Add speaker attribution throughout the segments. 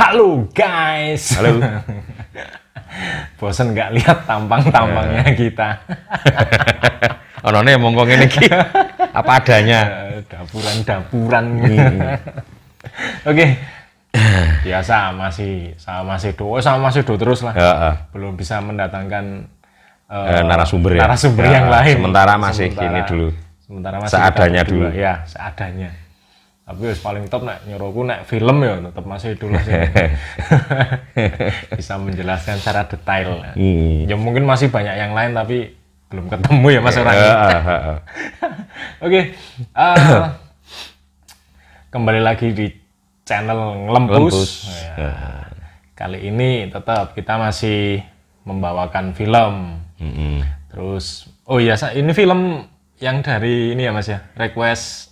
Speaker 1: Halo guys.
Speaker 2: Halo.
Speaker 1: Bosen nggak lihat tampang-tampangnya kita.
Speaker 2: Onone mongko ngene iki. Apa adanya.
Speaker 1: Dapuran-dapuran. Oke. Biasa sama Mas Do terus lah. Belum bisa mendatangkan
Speaker 2: narasumber
Speaker 1: yang lain.
Speaker 2: Sementara masih ini dulu.
Speaker 1: Sementara masih
Speaker 2: seadanya dulu.
Speaker 1: Ya, seadanya. Tapi wis paling top nek nyuruhku nek film ya tetap masih dulu sih. Bisa menjelaskan secara detail. Ya mungkin masih banyak yang lain tapi belum ketemu ya Mas orangnya. Oke. Kembali lagi di channel Ngelempus. Ya. Kali ini tetap kita masih membawakan film. Terus iya ini film yang dari ini ya Mas ya, request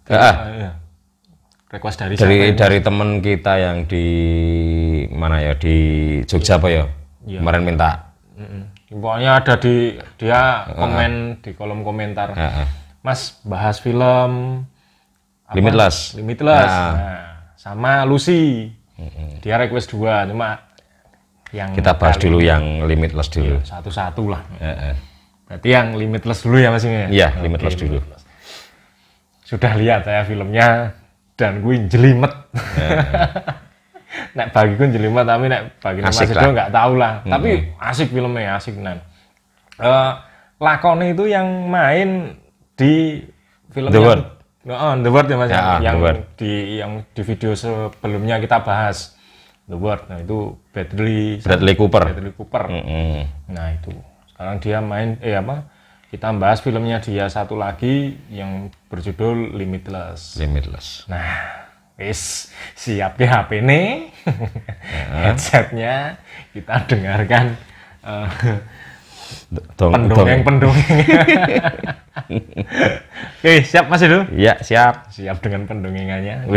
Speaker 2: dari temen kita yang di mana ya, di Jogja apa ya, kemarin minta.
Speaker 1: Pokoknya ada dia komen di kolom komentar, Mas bahas film
Speaker 2: Limitless.
Speaker 1: Nah, sama Lucy. Dia request 2, cuma yang
Speaker 2: kita bahas dulu yang Limitless dulu.
Speaker 1: Satu-satu lah. Berarti yang Limitless dulu ya Mas ini?
Speaker 2: Iya, Limitless dulu.
Speaker 1: Sudah lihat saya filmnya dan gue jelimet. Nek bagi gue jelimet, tapi nek bagi Mas Edo nggak tahu lah. Tapi asik filmnya, asik nan. Lakone itu yang main di film
Speaker 2: The Word.
Speaker 1: The Word ya Mas, yang di video sebelumnya kita bahas The Word. Nah itu Bradley Cooper. Nah itu sekarang dia main kita bahas filmnya dia satu lagi yang berjudul Limitless. Nah, siap ya HP nih. Headsetnya kita dengarkan pendongeng. Oke, siap Mas Edo?
Speaker 2: Iya, siap.
Speaker 1: Siap dengan pendongengannya.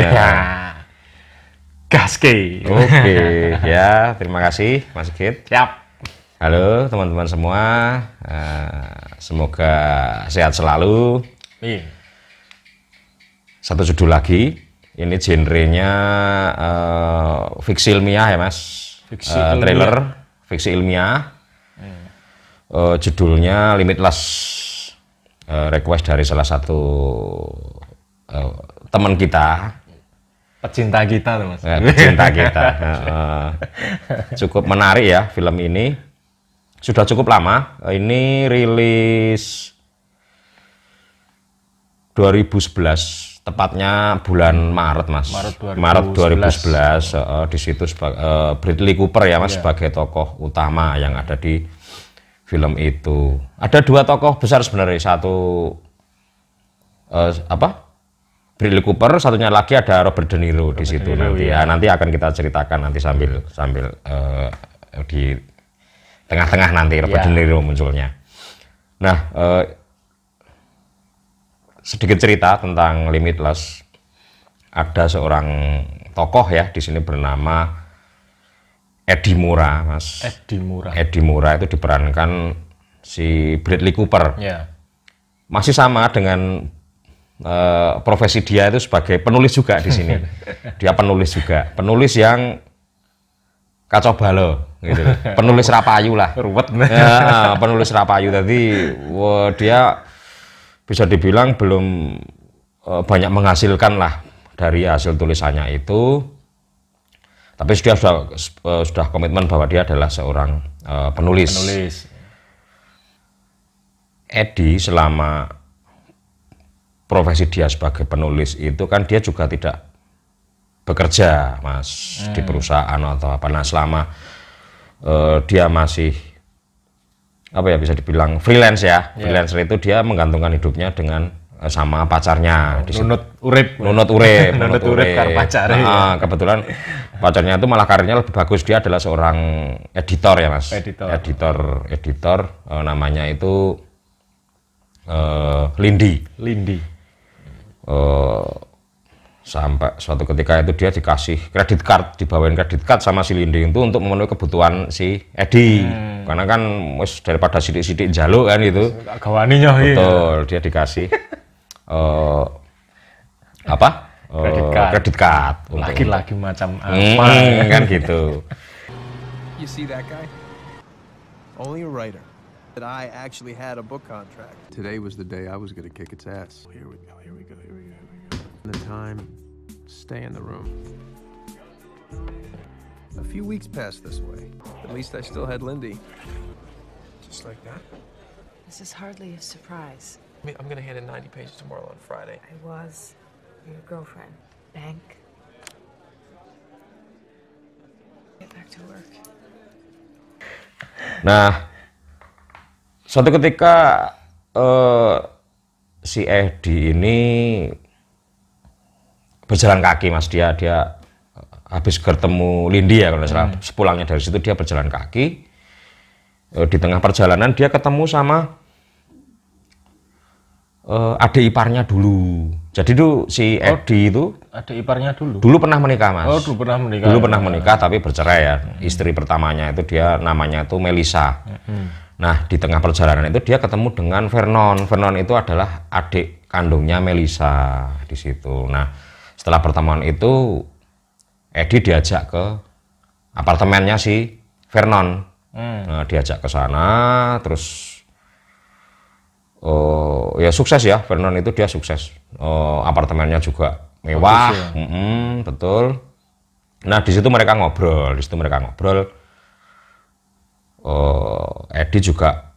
Speaker 1: Gaske.
Speaker 2: Oke, ya, terima kasih Mas Sigit.
Speaker 1: Siap.
Speaker 2: Halo teman-teman semua, semoga sehat selalu. Satu judul lagi, ini genrenya fiksi ilmiah ya Mas, trailer fiksi ilmiah, judulnya Limitless, request dari salah satu teman kita.
Speaker 1: Pecinta kita tuh Mas.
Speaker 2: Pecinta kita. Cukup menarik ya film ini. Sudah cukup lama, ini rilis 2011, tepatnya bulan Maret Mas. Maret 2011, di situ Bradley Cooper ya Mas sebagai tokoh utama yang ada di film itu. Ada 2 tokoh besar sebenarnya, satu Bradley Cooper, satunya lagi ada Robert De Niro di situ nanti. Ya, nanti akan kita ceritakan nanti sambil di tengah-tengah nanti Robert De Niro munculnya. Nah, sedikit cerita tentang Limitless. Ada seorang tokoh ya di sini bernama Eddie Mura, Mas. Eddie Mura itu diperankan si Bradley Cooper. Masih sama dengan profesi dia itu sebagai penulis juga di sini. Dia penulis juga, penulis yang kacau balau gitu. Penulis rapayu lah.
Speaker 1: Ruwet.
Speaker 2: Ya, penulis rapayu tadi dia bisa dibilang belum banyak menghasilkan lah dari hasil tulisannya itu. Tapi dia sudah komitmen bahwa dia adalah seorang penulis. Eddie selama profesi dia sebagai penulis itu kan dia juga tidak bekerja Mas di perusahaan atau apa. Nah selama dia masih bisa dibilang freelance ya, freelancer itu dia menggantungkan hidupnya dengan sama pacarnya.
Speaker 1: Nunut urip karo pacare.
Speaker 2: Kebetulan pacarnya itu malah karirnya lebih bagus, dia adalah seorang editor ya Mas. Editor namanya itu Lindy. Sampai suatu ketika itu dia dikasih dibawain kredit card sama si Lindy itu untuk memenuhi kebutuhan si Eddie. Karena kan daripada sidik-sidik jaluk kan itu.
Speaker 1: Gawaninya
Speaker 2: betul, dia dikasih kredit card.
Speaker 1: Laki-laki macam apa
Speaker 2: kan gitu.
Speaker 3: You see that guy? Only a writer. That I actually had a book contract. Today was the day I was going to kick its ass. Here we go. The time, stay in the room. A few weeks passed this way. At least I still had Lindy. Just like that.
Speaker 4: This is hardly a surprise.
Speaker 3: I'm going to hand in 90 pages tomorrow on Friday.
Speaker 4: I was your girlfriend. Bank. Get back to work.
Speaker 2: Nah, suatu ketika si Edi ini berjalan kaki, Mas. Dia habis bertemu Lindy ya kalau nggak salah. Sepulangnya dari situ dia berjalan kaki. Di tengah perjalanan dia ketemu sama adik iparnya dulu. Jadi tuh si Edi itu
Speaker 1: adik iparnya
Speaker 2: dulu pernah menikah, Mas.
Speaker 1: Dulu pernah menikah.
Speaker 2: Dulu pernah menikah tapi bercerai ya. Istri pertamanya itu dia namanya itu Melisa. Nah, di tengah perjalanan itu dia ketemu dengan Vernon. Vernon itu adalah adik kandungnya Melisa di situ. Nah, setelah pertemuan itu Edi diajak ke apartemennya si Vernon. Nah, diajak ke sana terus ya sukses ya, Vernon itu dia sukses. Apartemennya juga mewah, betul. Nah, di situ mereka ngobrol. Edi juga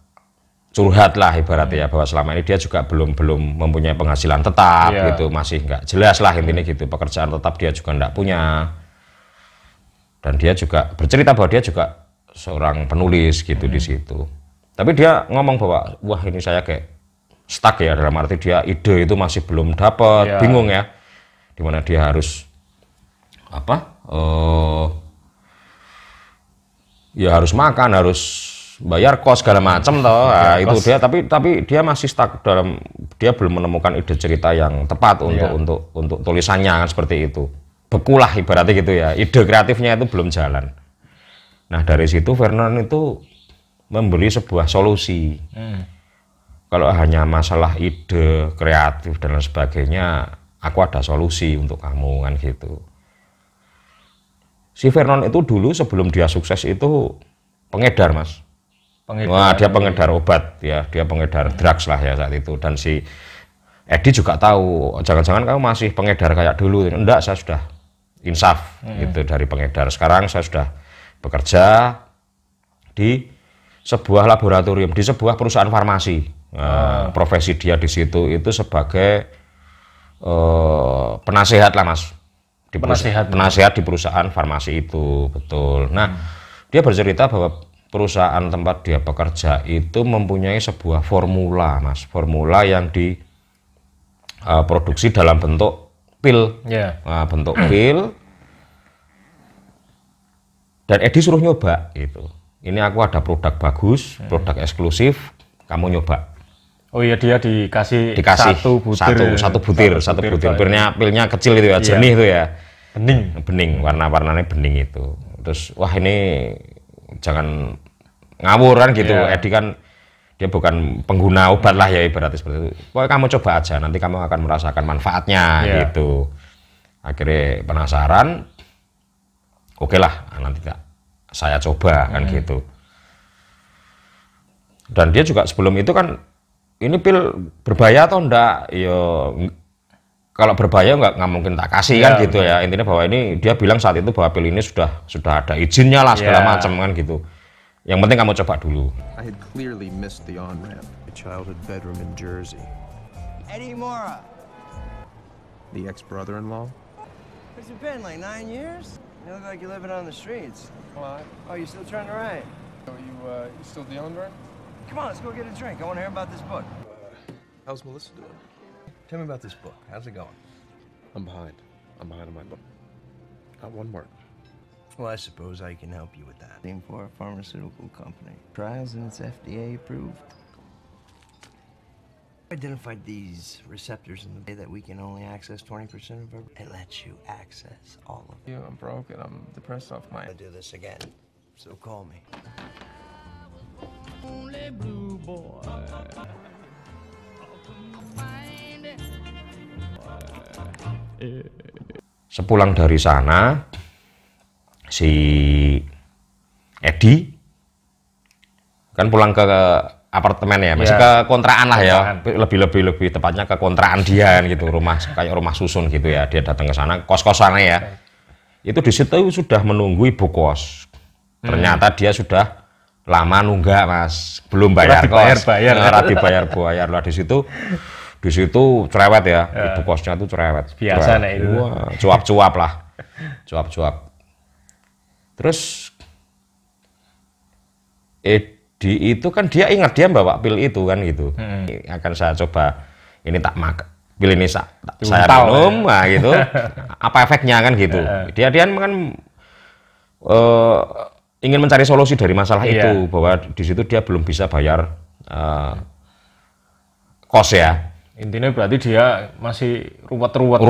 Speaker 2: curhat lah ibaratnya ya, bahwa selama ini dia juga belum mempunyai penghasilan tetap gitu, masih nggak jelas lah intinya gitu, pekerjaan tetap dia juga nggak punya. Dan dia juga bercerita bahwa dia juga seorang penulis gitu di situ. Tapi dia ngomong bahwa wah ini saya kayak stuck ya, dalam arti dia ide itu masih belum dapat, bingung ya, dimana dia harus ya harus makan, harus bayar kos segala macam toh. Nah, itu dia tapi dia masih stuck dalam, dia belum menemukan ide cerita yang tepat untuk tulisannya kan, seperti itu. Bekulah ibaratnya gitu ya. Ide kreatifnya itu belum jalan. Nah, dari situ Vernon itu memberi sebuah solusi. Kalau hanya masalah ide kreatif dan lain sebagainya, aku ada solusi untuk kamu kan gitu. Si Vernon itu dulu sebelum dia sukses itu pengedar, Mas. Wah, dia pengedar obat ya, dia pengedar drugs lah ya saat itu. Dan si Edi juga tahu, jangan-jangan kamu masih pengedar kayak dulu. Enggak, saya sudah insaf gitu dari pengedar. Sekarang saya sudah bekerja di sebuah laboratorium, di sebuah perusahaan farmasi. Profesi dia di situ itu sebagai penasehat lah, Mas. Penasehat di perusahaan farmasi itu, betul. Nah, dia bercerita bahwa perusahaan tempat dia bekerja itu mempunyai sebuah formula, Mas. Formula yang diproduksi dalam bentuk pil. Bentuk pil. Dan Edi suruh nyoba gitu. Ini aku ada produk bagus, produk eksklusif, kamu nyoba.
Speaker 1: Oh iya, dia dikasih satu butir. Pilnya kecil itu ya, jernih itu ya. Bening, warna-warnanya bening itu. Terus wah ini jangan ngawur kan gitu. Edi kan dia bukan pengguna obat lah ya, ibaratnya seperti itu. Pokoknya kamu coba aja, nanti kamu akan merasakan manfaatnya gitu. Akhirnya penasaran, oke lah, nanti saya coba kan gitu. Dan dia juga sebelum itu kan, ini pil berbahaya atau enggak? Ya kalau berbahaya nggak mungkin tak kasih kan gitu ya. Intinya bahwa ini dia bilang saat itu bahwa pil ini sudah ada izinnya lah segala macam kan gitu. Yang penting kamu coba dulu.
Speaker 3: I had clearly missed the on-ramp. A childhood bedroom in Jersey.
Speaker 5: Eddie Mora.
Speaker 3: The ex-brother-in-law.
Speaker 5: Where's it been, like 9 years? You look like you're living on the streets. What? Oh, you still trying to write?
Speaker 3: So you still dealing, Vern?
Speaker 5: Come on, let's go get a drink. I want to hear about this book.
Speaker 3: How's Melissa doing?
Speaker 5: Tell me about this book. How's it going?
Speaker 3: I'm behind. I'm behind on my book. Not one word.
Speaker 5: Well, I suppose I can help you with that. Aim for a pharmaceutical company. Trials and it's FDA approved. Identified these receptors in the way that we can only access 20% of our... It lets you access all of it.
Speaker 3: I'm broke and I'm depressed off my...
Speaker 5: I'll do this again, so call me.
Speaker 6: Only blue boy. Find it.
Speaker 2: Sepulang dari sana, si Edi kan pulang ke apartemen ya, masih ke kontrakan lah ya, lebih tepatnya ke kontrakan dia gitu, rumah kayak rumah susun gitu ya. Dia datang ke sana, kos-kosannya ya. Itu di situ sudah menunggu ibu kos. Ternyata dia sudah lama nunggak, Mas, belum bayar kos, dibayar lah. Di situ cerewet ya, ibu kosnya tuh cerewet.
Speaker 1: Biasa nih itu.
Speaker 2: Wah, cuap-cuap lah, cuap-cuap. Terus Edi itu kan dia ingat dia bawa pil itu kan gitu. Akan saya coba ini tak makan. Pil ini saya minum, nah gitu. Apa efeknya kan gitu. Dia kan ingin mencari solusi dari masalah itu, bahwa di situ dia belum bisa bayar kos ya. Intinya berarti dia masih ruwet-ruwet.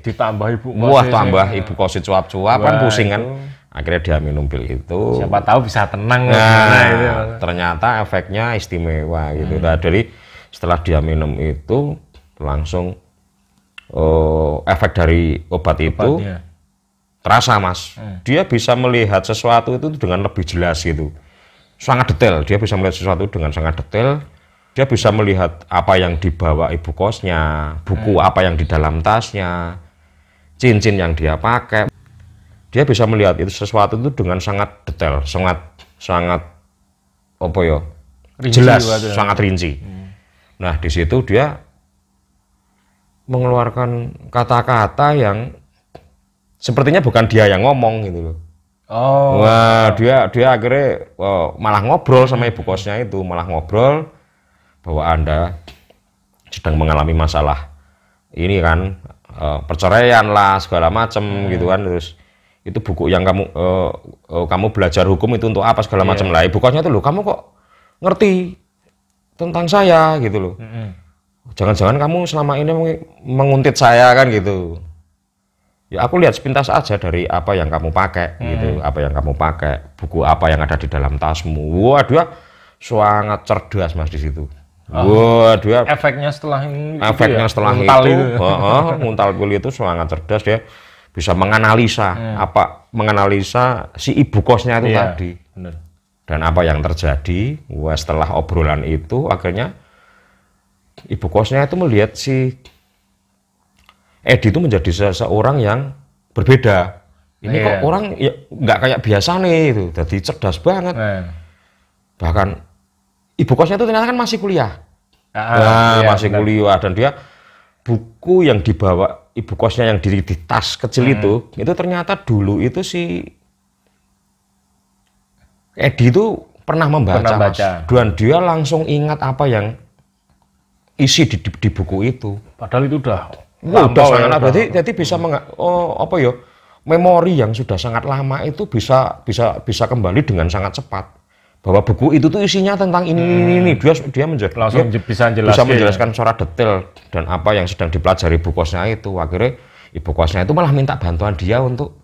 Speaker 2: Ditambah ibu kos. Wah, tambah ibu kos cuap-cuap kan pusing kan. Akhirnya dia minum pil itu.
Speaker 1: Siapa tahu bisa tenang.
Speaker 2: Nah, ternyata efeknya istimewa gitu. Nah, jadi setelah dia minum itu langsung efek dari obat itu terasa, Mas. Dia bisa melihat sesuatu itu dengan lebih jelas gitu. Sangat detail. Dia bisa melihat sesuatu dengan sangat detail. Dia bisa melihat apa yang dibawa ibu kosnya, buku apa yang di dalam tasnya, cincin yang dia pakai. Dia bisa melihat itu sesuatu itu dengan sangat detail, sangat apa ya, jelas, sangat rinci. Nah, di situ dia mengeluarkan kata-kata yang sepertinya bukan dia yang ngomong gitu loh. Wah, dia akhirnya malah ngobrol sama ibu kosnya itu, malah ngobrol bahwa Anda sedang mengalami masalah ini kan, perceraian lah segala macam gitu kan. Terus itu buku yang kamu belajar hukum itu untuk apa segala macam lah. Ibu kosnya tuh, loh, kamu kok ngerti tentang saya gitu loh. Jangan-jangan kamu selama ini menguntit saya kan gitu. Ya aku lihat sepintas aja dari apa yang kamu pakai gitu, apa yang kamu pakai, buku apa yang ada di dalam tasmu. Wah, dia sangat cerdas, Mas, di situ. Wah, dia
Speaker 1: efeknya setelah itu,
Speaker 2: nguntal pil itu sangat cerdas. Dia bisa menganalisa menganalisa si ibu kosnya itu tadi.
Speaker 1: Bener.
Speaker 2: Dan apa yang terjadi. Wah, setelah obrolan itu akhirnya ibu kosnya itu melihat si Edi itu menjadi seseorang yang berbeda. Ini kok orang ya nggak kayak biasa nih itu, jadi cerdas banget. Bahkan ibu kosnya itu ternyata kan masih kuliah. Masih kuliah, dan dia buku yang dibawa ibu kosnya yang di tas kecil itu ternyata dulu itu si Edi itu pernah membaca. Dan dia langsung ingat apa yang isi di buku itu.
Speaker 1: Padahal itu udah
Speaker 2: sangat berarti jadi bisa memori yang sudah sangat lama itu bisa kembali dengan sangat cepat. Bahwa buku itu tuh isinya tentang ini. Dia
Speaker 1: bisa
Speaker 2: menjelaskan secara detail dan apa yang sedang dipelajari ibu kosnya itu. Akhirnya ibu kosnya itu malah minta bantuan dia untuk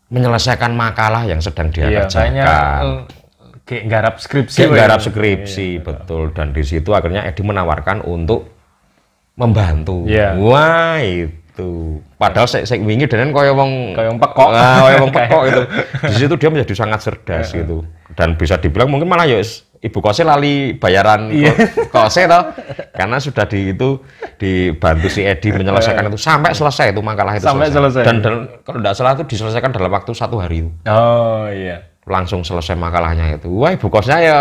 Speaker 2: menyelesaikan makalah yang sedang dia kerjakan.
Speaker 1: Kayak garap skripsi.
Speaker 2: Betul. Dan di situ akhirnya Edi menawarkan untuk membantu. Wah, itu. Padahal saya wingi dan koyo wong
Speaker 1: pekok.
Speaker 2: Itu. Di situ dia menjadi sangat cerdas gitu. Dan bisa dibilang mungkin malah ya ibu kosnya lali bayaran kosnya toh. Karena sudah dibantu si Edi menyelesaikan itu sampai selesai itu makalah itu. Dan kalau tidak salah itu diselesaikan dalam waktu 1 hari itu.
Speaker 1: Oh iya.
Speaker 2: Langsung selesai makalahnya itu. Wah, ibu kosnya ya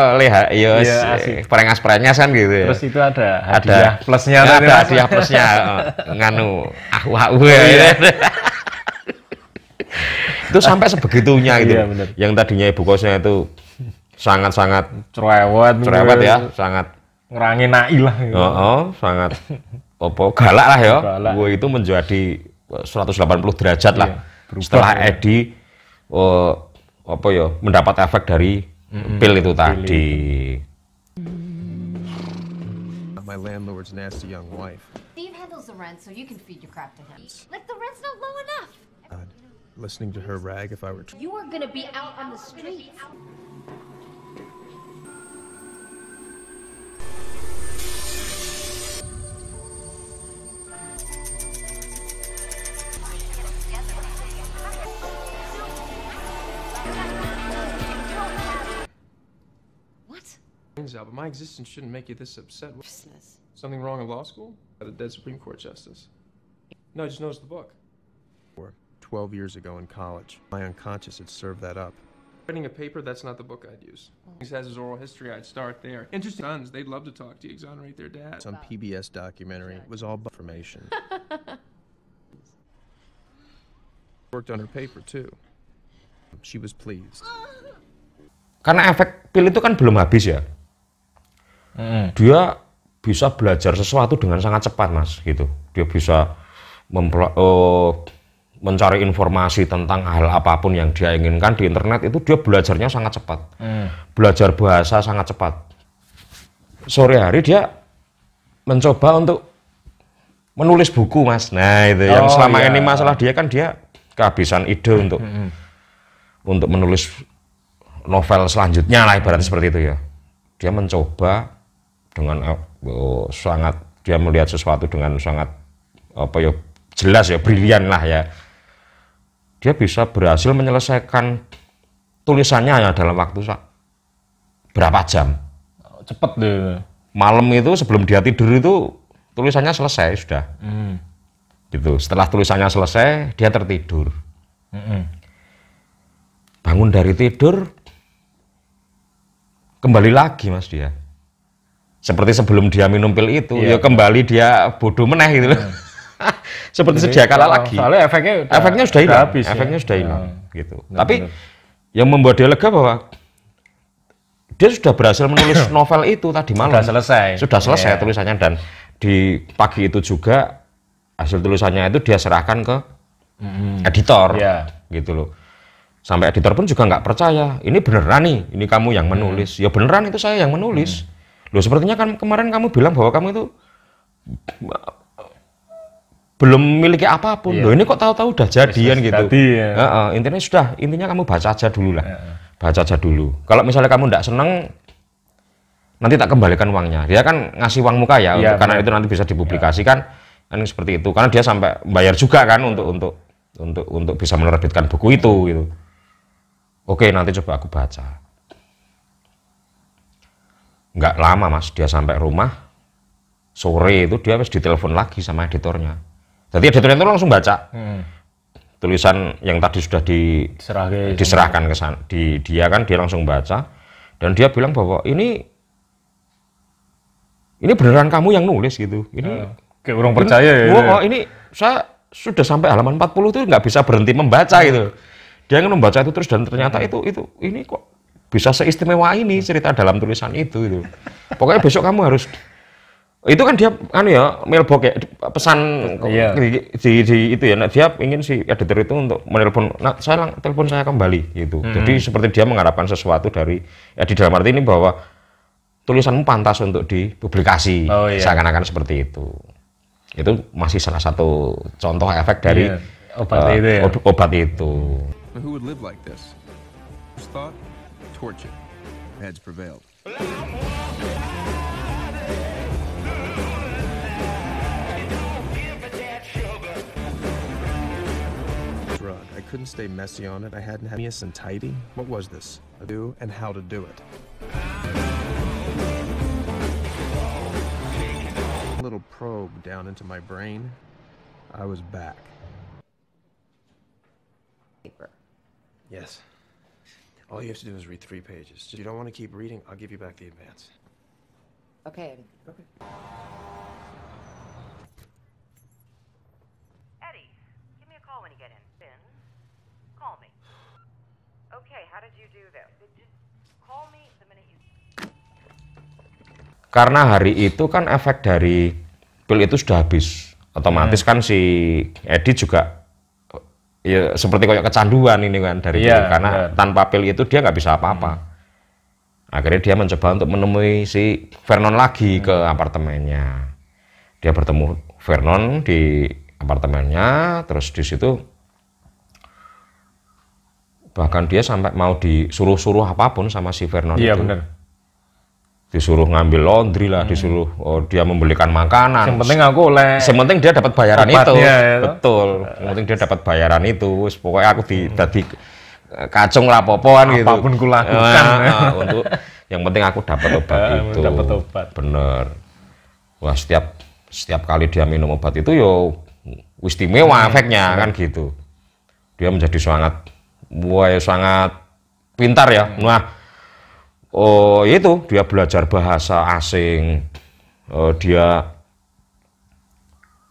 Speaker 2: perengas-perengas kan gitu ya.
Speaker 1: Terus itu ada hadiah plusnya.
Speaker 2: Ada hadiah plusnya. Nganu ya. Itu sampai sebegitunya gitu. Yang tadinya ibu kosnya itu sangat-sangat cerewet ya, sangat
Speaker 1: ngeranginai lah gitu.
Speaker 2: Sangat galak lah ya. Wah, itu menjadi 180 derajat lah. Setelah Edi mendapat efek dari pil itu tadi.
Speaker 3: My landlord's nasty young wife.
Speaker 6: Steve handles the rent, so you can feed your crap to him. Like the rent's not low enough.
Speaker 3: Listening to her rag if I were.
Speaker 6: You are gonna be out on the streets.
Speaker 3: my existence shouldn't make you this upset.
Speaker 4: Business.
Speaker 3: Something wrong in law school? Got a dead Supreme Court justice. No, I just noticed the book. 12 years ago in college, my unconscious had served that up. Writing a paper, that's not the book I'd use. He has his oral history, I'd start there. Interesting sons, they'd love to talk to you, exonerate their dad. Some PBS documentary, it was all information. Worked on her paper too. She was pleased.
Speaker 2: Karena efek pil itu kan belum habis ya. Dia bisa belajar sesuatu dengan sangat cepat, Mas, gitu. Dia bisa mencari informasi tentang hal apapun yang dia inginkan di internet, itu dia belajarnya sangat cepat. Belajar bahasa sangat cepat. Sore hari dia mencoba untuk menulis buku, Mas. Nah, itu yang selama ini masalah dia kan, dia kehabisan ide untuk menulis novel selanjutnya lah, ibarat seperti itu ya. Dia mencoba dengan sangat, dia melihat sesuatu dengan sangat jelas ya, brilian lah ya. Dia bisa berhasil menyelesaikan tulisannya ya dalam waktu berapa jam.
Speaker 1: Cepet deh.
Speaker 2: Malam itu sebelum dia tidur itu tulisannya selesai sudah. Gitu. Setelah tulisannya selesai, dia tertidur. Bangun dari tidur, kembali lagi, Mas, dia. Seperti sebelum dia minum pil itu, ya kembali dia bodoh meneh gitu loh. Seperti sedia kala lagi.
Speaker 1: Soalnya efeknya
Speaker 2: sudah hilang.
Speaker 1: habis,
Speaker 2: efeknya
Speaker 1: ya?
Speaker 2: sudah hilang gitu.
Speaker 1: Benar,
Speaker 2: Tapi yang membuat dia lega bahwa dia sudah berhasil menulis novel itu tadi malam. Sudah selesai tulisannya, dan di pagi itu juga hasil tulisannya itu dia serahkan ke editor. Gitu loh. Sampai editor pun juga nggak percaya. Ini beneran nih, ini kamu yang menulis. Ya beneran, itu saya yang menulis. Loh, sepertinya kan kemarin kamu bilang bahwa kamu itu belum memiliki apapun. Loh, ini kok tahu-tahu udah jadian gitu. Intinya kamu baca aja dulu lah. Baca aja dulu. Kalau misalnya kamu nggak seneng, nanti tak kembalikan uangnya. Dia kan ngasih uang muka ya, karena itu nanti bisa dipublikasikan. Kan seperti itu. Karena dia sampai bayar juga kan untuk bisa menerbitkan buku itu gitu. Oke, nanti coba aku baca. Nggak lama, Mas, dia sampai rumah. Sore itu dia harus ditelepon lagi sama editornya. Jadi editornya itu langsung baca tulisan yang tadi sudah diserahkan ke sana. Dia langsung baca, dan dia bilang bahwa ini beneran kamu yang nulis gitu. Ini
Speaker 1: kayak orang percaya ya.
Speaker 2: Ini saya sudah sampai halaman 40 itu nggak bisa berhenti membaca gitu. Dia ingin membaca itu terus, dan ternyata ini kok bisa seistimewa ini cerita dalam tulisan itu. Pokoknya besok kamu harus. Itu kan dia mailbox ya, pesan di itu ya. Nah, dia ingin si editor itu untuk menelpon, telepon saya kembali gitu. Jadi seperti dia mengharapkan sesuatu dari di dalam arti ini bahwa tulisanmu pantas untuk dipublikasi. Seakan-akan seperti itu. Itu masih salah satu contoh efek dari obat itu.
Speaker 3: Who would live like this? First thought, torture. Heads prevailed. Drug. I couldn't stay messy on it. I hadn't had and tidy. What was this? Do and how to do it. A little probe down into my brain. I was back. Yes. All you have to do is read 3 pages. If you don't want to keep reading, I'll give you back the advance.
Speaker 4: Okay, Eddie.
Speaker 3: Okay.
Speaker 7: Eddie, give me a call when you get in. Finn, call me. Okay, how did you do this? Just call me the minute you...
Speaker 2: Karena hari itu kan efek dari pil itu sudah habis. Otomatis kan si Edi juga ya seperti kayak kecanduan ini kan dari pil, karena tanpa pil itu dia nggak bisa apa-apa. Akhirnya dia mencoba untuk menemui si Vernon lagi ke apartemennya. Dia bertemu Vernon di apartemennya, terus di situ bahkan dia sampai mau disuruh-suruh apapun sama si Vernon itu.
Speaker 1: Benar.
Speaker 2: Disuruh ngambil laundry lah, disuruh dia membelikan makanan.
Speaker 1: Yang penting aku
Speaker 2: yang penting dia dapat bayaran itu. Betul.
Speaker 1: Ya.
Speaker 2: Yang penting dia dapat bayaran itu. Pokoknya aku dadi kacung lah popoan gitu.
Speaker 1: Apapun kulakukan.
Speaker 2: Untuk Yang penting aku dapat obat itu.
Speaker 1: Dapat obat.
Speaker 2: Bener. Wah, setiap kali dia minum obat itu yo istimewa efeknya kan gitu. Dia menjadi sangat pintar ya. Nah, itu dia belajar bahasa asing. Dia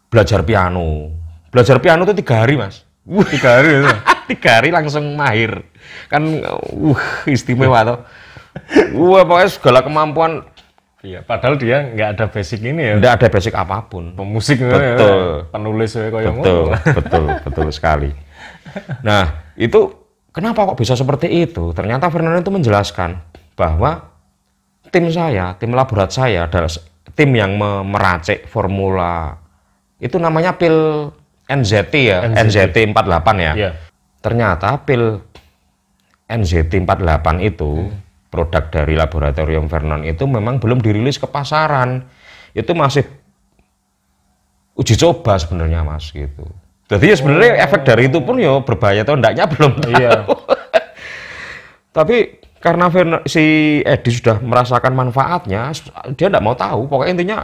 Speaker 2: belajar piano. Belajar piano itu 3 hari, Mas.
Speaker 1: 3 hari itu.
Speaker 2: 3 hari langsung mahir. Kan istimewa toh. Pokoknya segala kemampuan.
Speaker 1: Iya, padahal dia nggak ada basic ini ya.
Speaker 2: Nggak ada basic apapun.
Speaker 1: Pemusik
Speaker 2: betul.
Speaker 1: Ya, penulis kayak
Speaker 2: betul sekali. Nah, itu kenapa kok bisa seperti itu? Ternyata Fernando itu menjelaskan bahwa tim laborat saya adalah tim yang meracik formula itu namanya pil NZT ya, NZT 48 ya. Yeah. Ternyata pil NZT 48 itu produk dari laboratorium Vernon itu memang belum dirilis ke pasaran. Itu masih uji coba sebenarnya, Mas, gitu. Jadi ya sebenarnya efek dari itu pun ya berbahaya atau enggaknya belum tahu. Iya. Tapi karena si Edi sudah merasakan manfaatnya, dia enggak mau tahu. Pokoknya intinya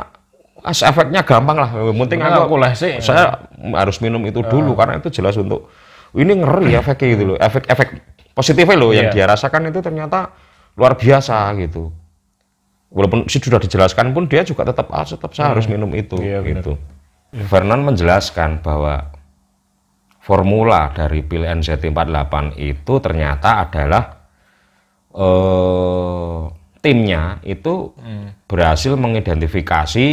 Speaker 2: efeknya gampang lah. Penting saya harus minum itu dulu karena itu jelas untuk ini ngeri efeknya gitu loh. Efek positifnya loh yang dia rasakan itu ternyata luar biasa gitu. Walaupun sudah dijelaskan pun dia juga tetap saya harus minum itu gitu. Vernon menjelaskan bahwa formula dari pil NZT48 itu ternyata adalah timnya itu berhasil mengidentifikasi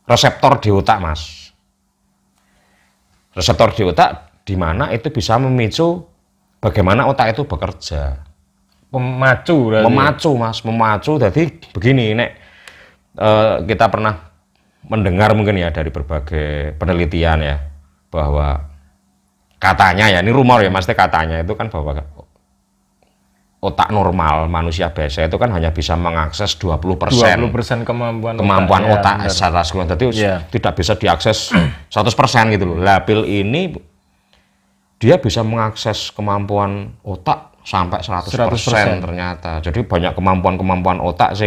Speaker 2: reseptor di otak, Mas. Reseptor di otak di mana itu bisa memicu bagaimana otak itu bekerja.
Speaker 1: Memacu,
Speaker 2: Mas, memacu. Jadi begini, kita pernah mendengar mungkin ya dari berbagai penelitian ya bahwa katanya ya, ini rumor ya, Mas, katanya itu kan bahwa otak normal manusia biasa itu kan hanya bisa mengakses 20% kemampuan otak secara keseluruhan. Jadi tidak bisa diakses 100% gitu loh. Lah pil ini dia bisa mengakses kemampuan otak sampai 100% ternyata. Jadi banyak kemampuan otak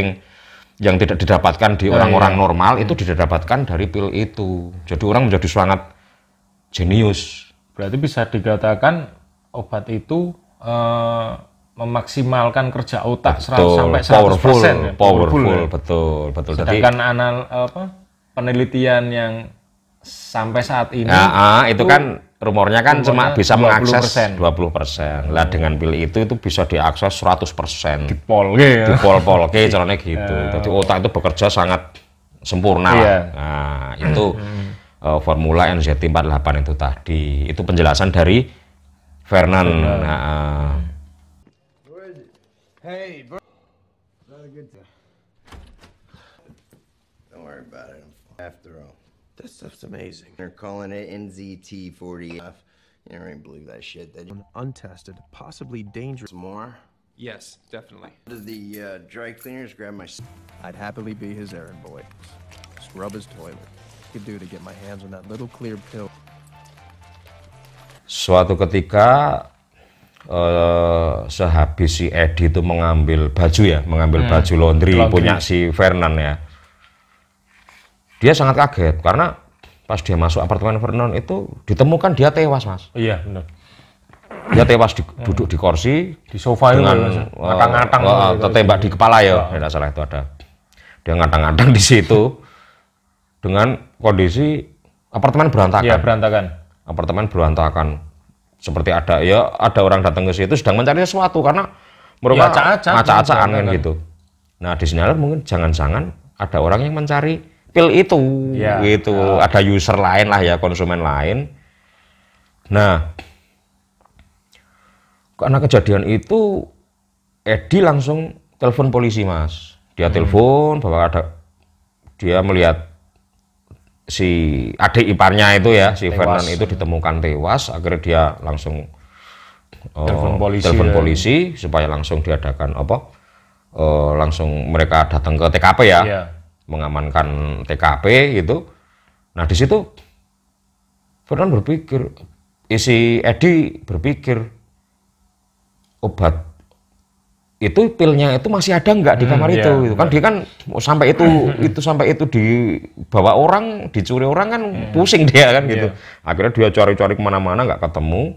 Speaker 2: yang tidak didapatkan di orang-orang normal itu didapatkan dari pil itu. Jadi orang menjadi sangat jenius.
Speaker 1: Berarti bisa dikatakan obat itu memaksimalkan kerja otak sampai 100%.
Speaker 2: Powerful, betul.
Speaker 1: Sedangkan penelitian yang sampai saat ini
Speaker 2: itu kan rumornya kan cuma bisa mengakses 20%. Lah dengan pil itu bisa diakses 100%. Dipol-polke caranya gitu. Jadi otak itu bekerja sangat sempurna lah. Nah, itu formula NZT48 itu tadi. Itu penjelasan dari Vernon.
Speaker 3: Hey, bro. Don't worry about it. After all, that stuff's amazing.
Speaker 5: They're calling it NZT48. You don't even believe that shit, did you?
Speaker 3: Untested, possibly dangerous.
Speaker 5: More?
Speaker 8: Yes, definitely.
Speaker 5: Did the dry cleaners grab my...
Speaker 3: I'd happily be his errand boy. Scrub his toilet. Could do to get my hands on that little clear pill.
Speaker 2: Suatu ketika sehabis si Edi itu mengambil baju laundry punya si Vernon ya, dia sangat kaget karena pas dia masuk apartemen Vernon itu ditemukan dia tewas, Mas.
Speaker 1: Iya, benar.
Speaker 2: Dia tewas duduk di kursi
Speaker 1: di sofa dengan ngatang-ngatang
Speaker 2: tertembak di kepala ya, tidak salah itu ada. Dia ngatang-ngatang di situ dengan kondisi apartemen berantakan.
Speaker 1: Iya, berantakan.
Speaker 2: Apartemen berantakan. Seperti ada orang datang ke situ sedang mencari sesuatu karena mereka acak-acakan kan gitu. Nah, di sini mungkin jangan-jangan ada orang yang mencari pil itu, gitu. Ada user lain lah ya, konsumen lain. Nah, karena kejadian itu Edi langsung telepon polisi, Mas. Dia telepon bahwa dia melihat si adik iparnya itu ya, si Vernon itu ditemukan tewas. Akhirnya dia langsung telepon polisi supaya langsung diadakan langsung mereka datang ke TKP ya, mengamankan TKP gitu. Nah di situ Vernon berpikir, si Edi berpikir obat itu pilnya itu masih ada nggak di kamar itu, gitu kan dia kan sampai itu dibawa orang, dicuri orang kan pusing dia kan gitu. Akhirnya dia cari-cari kemana-mana nggak ketemu.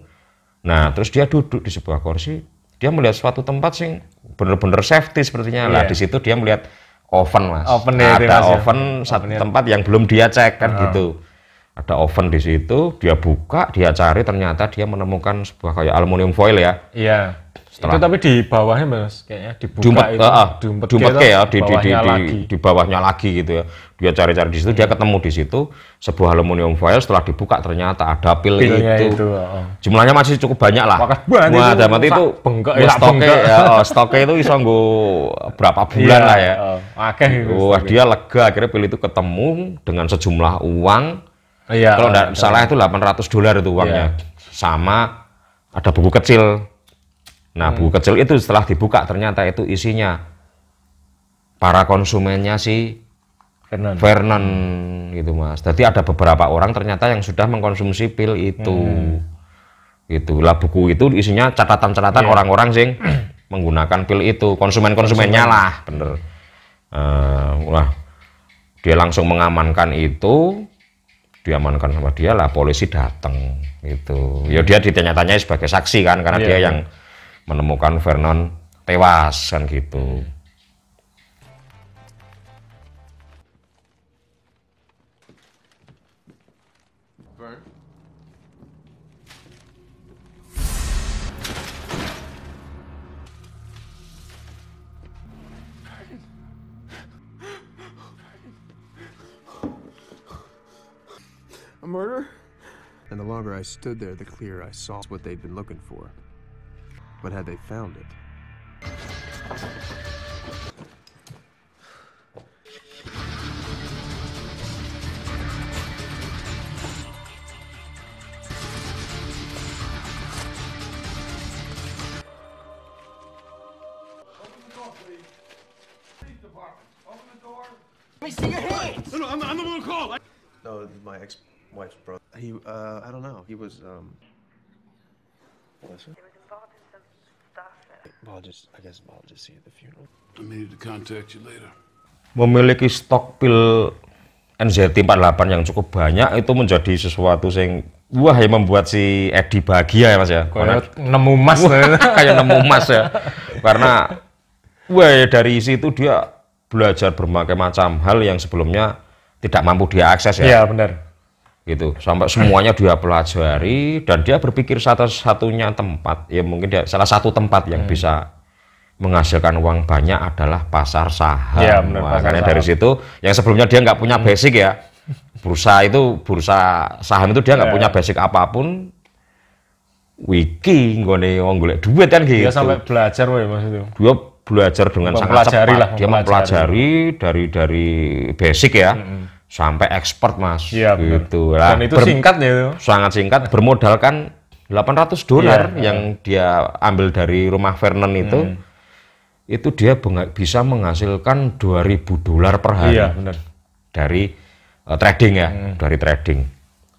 Speaker 2: Nah terus dia duduk di sebuah kursi, dia melihat suatu tempat sing bener-bener safety sepertinya lah. Di situ dia melihat oven mas, ada oven satu tempat yang belum dia cek kan gitu. Ada oven di situ, dia buka, dia cari, ternyata dia menemukan sebuah kayak aluminium foil ya.
Speaker 1: Iya. Itu tapi di bawahnya mas, kayaknya dibuka
Speaker 2: diumpet ya, di bawahnya lagi gitu ya. Dia cari-cari di situ, dia ketemu di situ sebuah aluminium foil. Setelah dibuka ternyata ada pilnya itu. Jumlahnya masih cukup banyak lah. Wah, dapat itu stoknya itu bisa nggo berapa bulan lah ya. Wah, dia lega akhirnya pil itu ketemu dengan sejumlah uang. Kalau nggak salah itu $800 itu uangnya. Sama ada buku kecil. Nah, buku kecil itu setelah dibuka ternyata itu isinya para konsumennya si Vernon gitu mas. Jadi ada beberapa orang ternyata yang sudah mengkonsumsi pil itu. Itulah buku itu isinya catatan-catatan orang-orang sing menggunakan pil itu, konsumennya lah, bener. Wah, dia langsung mengamankan itu, diamankan sama dia lah, polisi datang gitu. Ya dia ditanya-tanyai sebagai saksi kan, karena dia yang menemukan Vernon tewas kan gitu.
Speaker 3: A murder? And the longer I stood there, the clearer I saw what they'd been looking for. But had they found it?
Speaker 8: Let me see your hands!
Speaker 3: No, I'm the one who called! No, my ex-wife's brother. He, I don't know. He was, Melissa?
Speaker 7: He was involved in some stuff.
Speaker 3: I guess I'll just see you at the funeral.
Speaker 8: I need to contact you later.
Speaker 2: Memiliki stok pil NZT48 yang cukup banyak itu menjadi sesuatu yang yang membuat si Eddie bahagia ya mas ya.
Speaker 1: Kayak nemu emas
Speaker 2: kayak nemu emas ya. Karena dari situ dia belajar berbagai macam hal yang sebelumnya tidak mampu dia akses ya.
Speaker 1: Iya benar.
Speaker 2: Gitu sampai semuanya dia pelajari dan dia berpikir satu-satunya tempat ya mungkin salah satu tempat yang bisa menghasilkan uang banyak adalah pasar saham.
Speaker 1: Ya, benar,
Speaker 2: makanya dari situ yang sebelumnya dia nggak punya basic ya, bursa saham itu dia nggak punya basic apapun. Wiki nggone wong golek duit kan gitu.
Speaker 1: Dia sampai belajar mas itu.
Speaker 2: Dia belajar dengan sangat cepat. Dia mempelajari dari basic ya. Sampai expert mas, gitu lah.
Speaker 1: Dan itu singkat ya itu.
Speaker 2: Sangat singkat, bermodalkan $800 yang dia ambil dari rumah Vernon itu dia bisa menghasilkan $2.000 per hari.
Speaker 1: Iya benar.
Speaker 2: Dari trading ya, dari trading.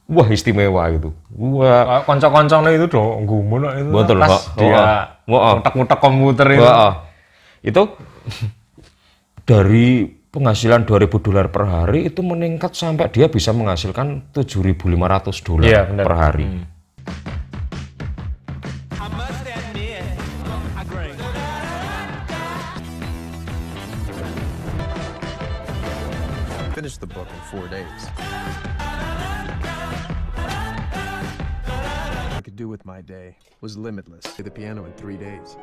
Speaker 2: Wah istimewa itu. Wah.
Speaker 1: Konco-koncongnya itu dong, gumun itu.
Speaker 2: Betul kok.
Speaker 1: Dia ngutak-ngutak komputer itu.
Speaker 2: Itu dari penghasilan $2.000 per hari itu meningkat sampai dia bisa menghasilkan $7.500 per hari.
Speaker 3: Finished the book in 4 days. I could do with my day was limitless. Play the piano in 3 days.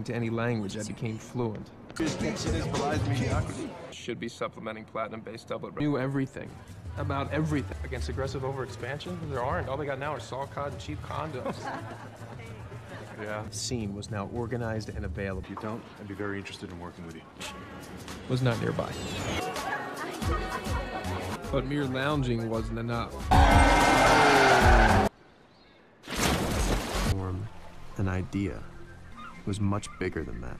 Speaker 3: To any language, I became fluent. Should be supplementing platinum-based doublet. Knew everything about everything. Against aggressive overexpansion? There aren't. All they got now are saw cod and cheap condoms. Yeah. The scene was now organized and available.
Speaker 8: You don't? I'd be very interested in working with you.
Speaker 3: Was not nearby. But mere lounging wasn't enough. An idea was much bigger than that.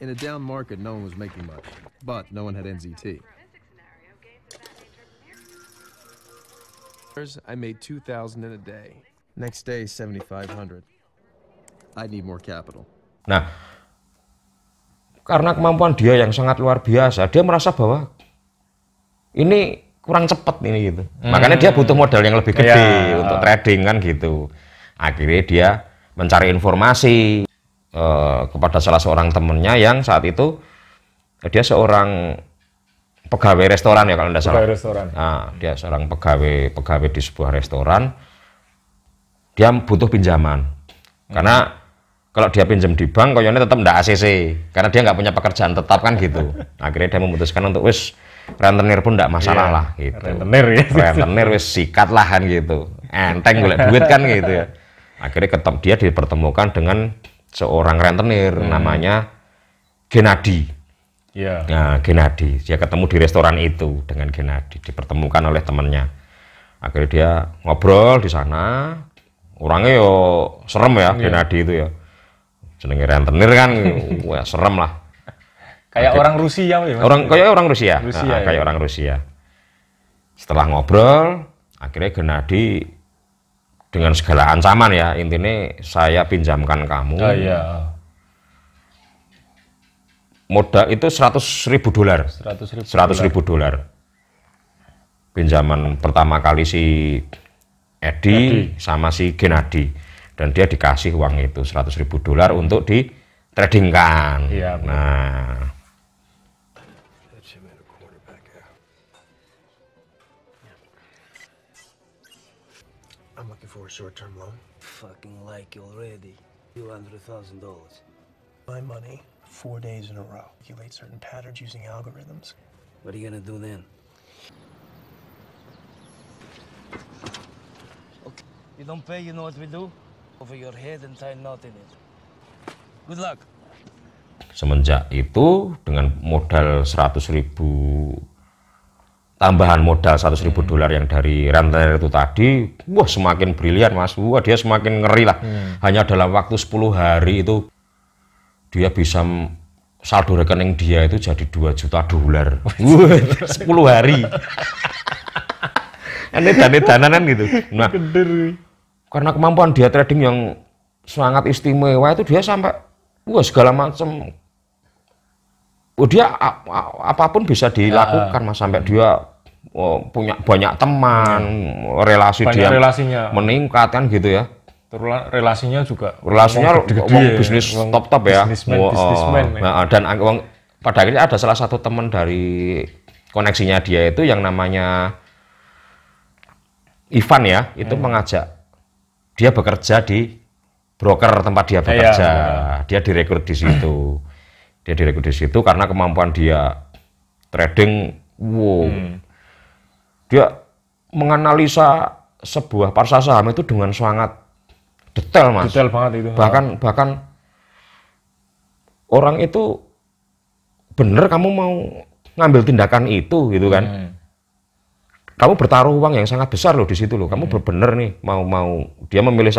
Speaker 3: In a down market, no one was making much, but no one had NZT. I made $2,000 in a day. Next day, $7,500. I need more capital.
Speaker 2: Nah, karena kemampuan dia yang sangat luar biasa, dia merasa bahwa ini kurang cepat ini gitu. Makanya dia butuh modal yang lebih gede untuk trading kan gitu. Akhirnya dia mencari informasi kepada salah seorang temennya yang saat itu dia seorang pegawai restoran ya kalau tidak salah.
Speaker 1: Restoran.
Speaker 2: Nah, dia seorang pegawai di sebuah restoran. Dia butuh pinjaman. Karena kalau dia pinjam di bank, koyone tetap ndak ACC, karena dia nggak punya pekerjaan tetap kan gitu. Akhirnya dia memutuskan untuk wis rentenir pun ndak masalah lah gitu.
Speaker 1: Rentenir ya.
Speaker 2: Rentenir wis sikat lah kan gitu. Enteng golek duit kan gitu ya. Akhirnya dia dipertemukan dengan seorang rentenir namanya Gennady.
Speaker 1: Iya.
Speaker 2: Nah, Gennady, dia ketemu di restoran itu dengan Gennady, dipertemukan oleh temannya. Akhirnya dia ngobrol di sana. Orangnya yo serem ya, Gennady itu ya. Jenenge rentenir kan, wah serem lah.
Speaker 1: Kayak orang Rusia ya.
Speaker 2: Kayak orang Rusia.
Speaker 1: Ya.
Speaker 2: Kayak orang Rusia. Setelah ngobrol, akhirnya Gennady dengan segala ancaman ya, intinya saya pinjamkan kamu.
Speaker 1: Oh iya.
Speaker 2: Modal itu $100.000. $100.000. Pinjaman pertama kali si Eddie sama si Gennady. Dan dia dikasih uang itu $100.000 untuk ditradingkan.
Speaker 1: Iya,
Speaker 2: nah,
Speaker 5: I'm looking for a short-term loan. Fucking like you already. $200,000.
Speaker 9: My money 4 days in a row. Calculate certain patterns using algorithms.
Speaker 5: What are you gonna do then? Okay. You don't pay, you know what we do? Over your head and tie a knot in it. Good luck.
Speaker 2: Semenjak itu dengan modal 100.000 tambahan modal $100.000 yang dari rentenir itu tadi, wah semakin brilian Mas. Wah dia semakin ngeri lah. Hanya dalam waktu 10 hari itu dia bisa saldo rekening dia itu jadi $2 juta. 10 hari. Ini dananan gitu. Nah, karena kemampuan dia trading yang sangat istimewa itu dia sampai wah segala macam, dia apapun bisa dilakukan Mas, sampai dia punya banyak teman, relasinya meningkat kan gitu ya.
Speaker 1: Relasinya
Speaker 2: bisnis top ya. Dan pada akhirnya ada salah satu teman dari koneksinya dia itu yang namanya Ivan ya, itu mengajak dia bekerja di broker tempat dia bekerja. Dia direkrut di situ. Karena kemampuan dia trading, dia menganalisa sebuah pasar saham itu dengan sangat detail Mas.
Speaker 1: Detail banget itu.
Speaker 2: Bahkan orang itu bener kamu mau ngambil tindakan itu gitu kan. Kamu bertaruh uang yang sangat besar loh di situ loh. Kamu bener nih mau dia memilih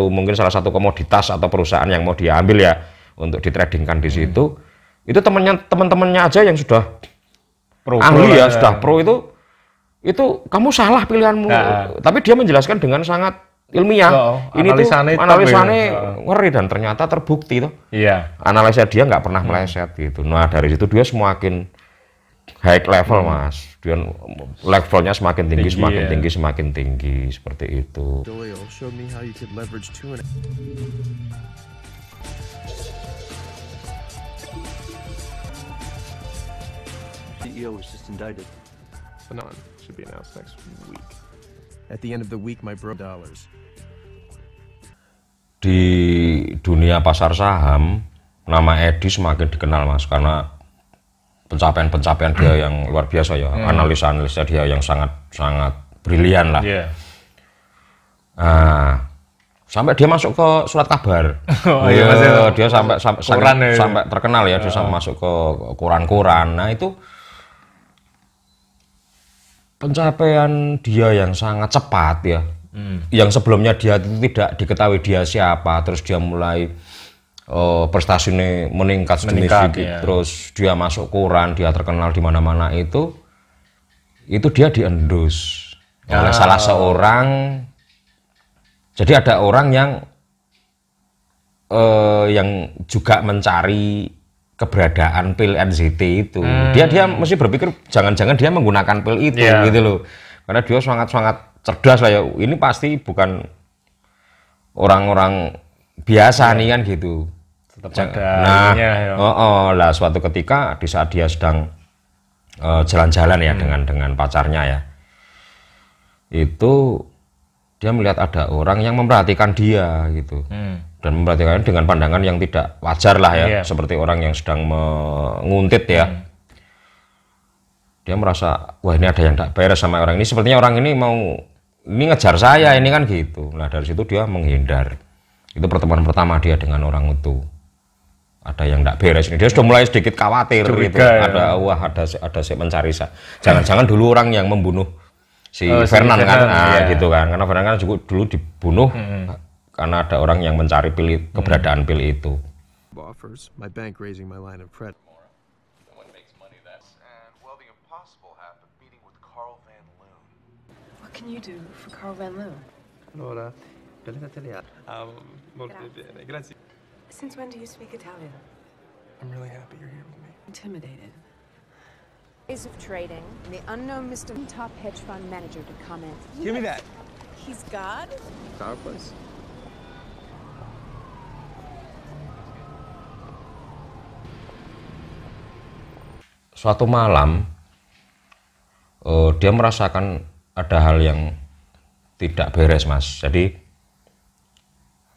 Speaker 2: mungkin salah satu komoditas atau perusahaan yang mau dia ambil ya untuk ditradingkan di situ. Itu teman-temannya aja yang sudah ahli ya, sudah pro itu kamu salah pilihanmu. Tapi dia menjelaskan dengan sangat ilmiah. Ini tuh analisanya ngeri dan ternyata terbukti tuh.
Speaker 1: Iya.
Speaker 2: Analisa dia nggak pernah meleset gitu. Nah dari situ dia semakin high level Mas, dia levelnya semakin tinggi, semakin tinggi seperti itu.
Speaker 3: Doyle showed me how you could leverage
Speaker 8: CEO was just indicted.
Speaker 3: Fanon should be announced next week. At the end of the week, my $.
Speaker 2: Di dunia pasar saham, nama Eddie semakin dikenal Mas, karena pencapaian dia yang luar biasa ya, analisa dia yang sangat brilian lah. Nah, sampai dia masuk ke surat kabar. Dia sampai terkenal ya, dia sampai masuk ke koran-koran. Nah itu pencapaian dia yang sangat cepat ya, yang sebelumnya dia tidak diketahui dia siapa, terus dia mulai prestasinya meningkat sedikit, terus dia masuk koran, dia terkenal di mana-mana itu dia diendus oleh salah seorang. Jadi ada orang yang yang juga mencari keberadaan pil NZT itu. Dia mesti berpikir jangan-jangan dia menggunakan pil itu gitu loh. Karena dia sangat cerdas lah ya. Ini pasti bukan orang-orang biasa nih kan gitu. Lah suatu ketika di saat dia sedang jalan-jalan ya dengan pacarnya ya, itu dia melihat ada orang yang memperhatikan dia gitu, dan memperhatikan dengan pandangan yang tidak wajar lah ya, seperti orang yang sedang menguntit ya. Dia merasa wah ini ada yang tak beres sama orang ini, sepertinya orang ini mau ngejar saya ini kan gitu. Nah dari situ dia menghindar. Itu pertemuan pertama dia dengan orang itu. Ada yang tidak beres ini, dia sudah mulai sedikit khawatir gitu. Ada si mencari saya. Jangan-jangan dulu orang yang membunuh si Vernon kan, gitu kan. Karena Vernon kan juga dulu dibunuh karena ada orang yang mencari keberadaan pil itu.
Speaker 3: Offers, my bank raising my line of credit.
Speaker 4: What can you do for Carl Van Loon?
Speaker 3: Allora, bella italiana. Molto bene, grazie.
Speaker 4: Since when do you speak Italian?
Speaker 3: I'm really happy you're here with me.
Speaker 4: Intimidated.
Speaker 10: Days of trading, the unknown Mr. Top hedge fund manager to comment.
Speaker 3: Give me that.
Speaker 4: He's God?
Speaker 3: It's our place.
Speaker 2: Suatu malam dia merasakan ada hal yang tidak beres Mas. Jadi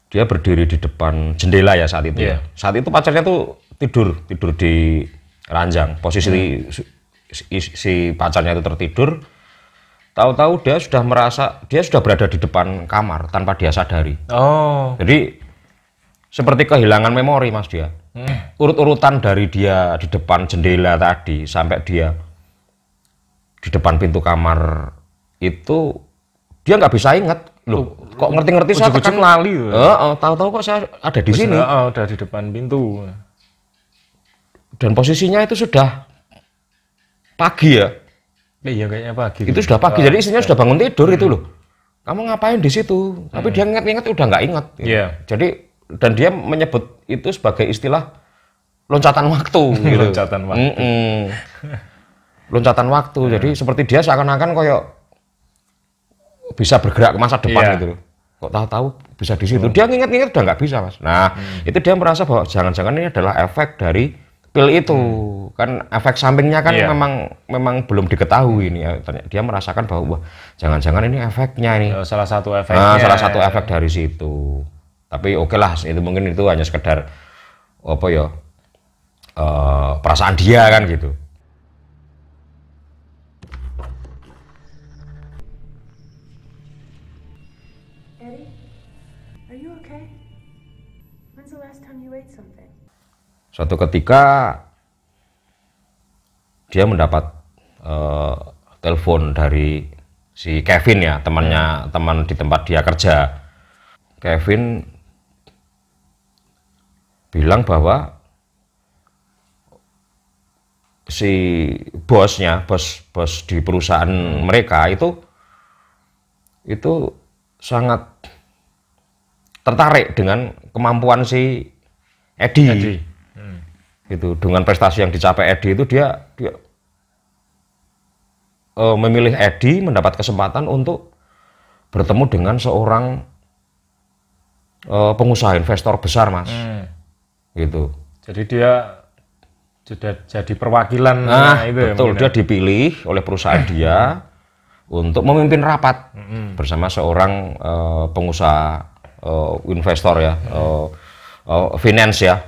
Speaker 2: dia berdiri di depan jendela ya saat itu. Saat itu pacarnya tuh tidur di ranjang. Posisi si pacarnya itu tertidur. Tahu-tahu dia sudah berada di depan kamar tanpa dia sadari. Jadi seperti kehilangan memori Mas dia. Urut-urutan dari dia di depan jendela tadi sampai dia di depan pintu kamar itu dia nggak bisa ingat. Loh, kok ngerti-ngerti saya kan
Speaker 1: lali.
Speaker 2: Tahu-tahu kok saya ada di sini.
Speaker 1: Udah di depan pintu.
Speaker 2: Dan posisinya itu sudah pagi ya.
Speaker 1: Iya kayaknya pagi.
Speaker 2: Itu sudah pagi, jadi istrinya sudah bangun tidur itu loh. Kamu ngapain di situ? Tapi dia ingat-ingat udah nggak ingat. Jadi dan dia menyebut itu sebagai istilah loncatan waktu. Gitu.
Speaker 1: Loncatan waktu.
Speaker 2: Loncatan waktu. Jadi seperti dia seakan-akan koyok bisa bergerak ke masa depan gitu loh. Kok tahu-tahu bisa di situ. Dia nginget-nginget udah nggak bisa Mas. Nah itu dia merasa bahwa jangan-jangan ini adalah efek dari pil itu. Kan efek sampingnya kan memang belum diketahui ini. Dia merasakan bahwa wah, jangan-jangan ini efeknya ini.
Speaker 1: Salah satu efeknya.
Speaker 2: Salah satu efek dari situ. Tapi oke lah, itu mungkin itu hanya sekedar apa ya perasaan dia kan gitu. Suatu ketika dia mendapat telepon dari si Kevin ya, teman di tempat dia kerja. Kevin bilang bahwa si bos di perusahaan mereka itu sangat tertarik dengan kemampuan si Eddie. Gitu, dengan prestasi yang dicapai Eddie itu dia memilih Eddie, mendapat kesempatan untuk bertemu dengan seorang pengusaha investor besar Mas. Gitu.
Speaker 1: Jadi dia sudah jadi perwakilan itu
Speaker 2: betul, dia dipilih oleh perusahaan dia untuk memimpin rapat bersama seorang pengusaha investor ya. Finance ya,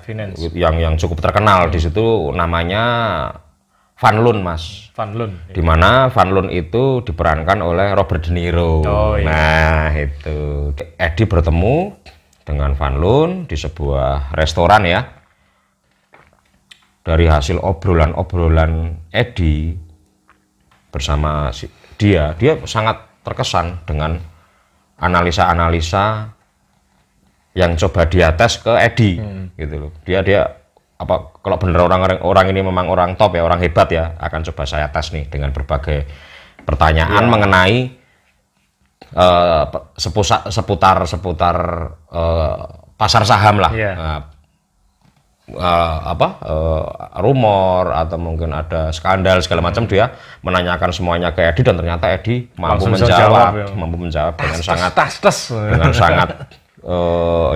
Speaker 2: yang cukup terkenal di situ namanya Van Loon Mas.
Speaker 1: Van Loon.
Speaker 2: Di mana Van Loon itu diperankan oleh Robert De Niro. Nah itu Eddie bertemu dengan Van Loon di sebuah restoran ya. Dari hasil obrolan Eddie bersama dia sangat terkesan dengan analisa yang coba dia tes ke Eddie gitu loh. Dia apa kalau benar orang ini memang orang top ya, orang hebat ya, akan coba saya tes nih dengan berbagai pertanyaan mengenai seputar pasar saham lah.
Speaker 1: Yeah.
Speaker 2: Rumor atau mungkin ada skandal segala macam, dia menanyakan semuanya ke Eddie dan ternyata Eddie mampu menjawab dengan sangat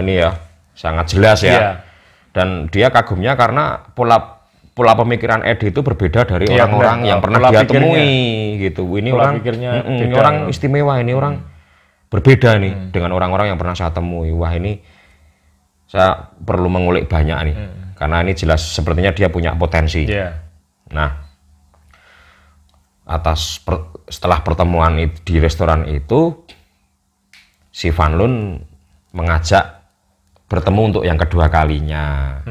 Speaker 2: ini ya, sangat jelas ya. Yeah. Dan dia kagumnya karena pola pemikiran Eddie itu berbeda dari orang-orang yang pernah dia temui gitu. Ini orang istimewa, ini orang berbeda nih dengan orang-orang yang pernah saya temui. Wah, ini saya perlu mengulik banyak nih. Karena ini jelas sepertinya dia punya potensi. Yeah. Nah, setelah pertemuan di restoran itu, si Van Loon mengajak bertemu untuk yang kedua kalinya.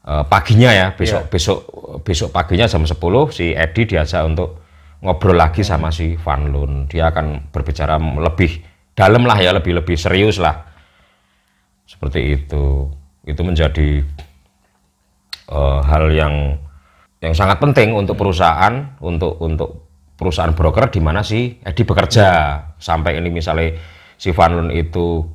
Speaker 2: Paginya ya, besok paginya jam 10 si Eddie diajak untuk ngobrol lagi sama si Van Loon. Dia akan berbicara lebih dalam lah ya, lebih serius lah. Seperti itu. Itu menjadi hal yang sangat penting untuk perusahaan, untuk perusahaan broker di mana si Eddie bekerja. Sampai ini misalnya si Van Loon itu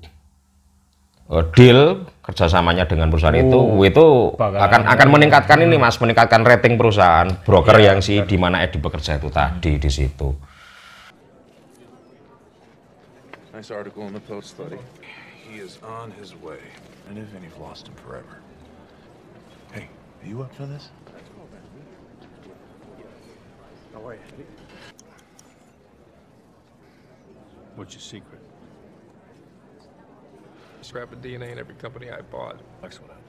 Speaker 2: deal kerjasamanya dengan perusahaan itu akan meningkatkan ini Mas, meningkatkan rating perusahaan broker yang di mana Eddie bekerja itu tadi di situ.
Speaker 3: Nice article in the Post, buddy. He is on his way, and if you've lost him forever. Hey, are you up for this?
Speaker 9: How are you?
Speaker 3: What's your secret?
Speaker 9: Scrap of DNA in every company I bought.
Speaker 3: Excellent.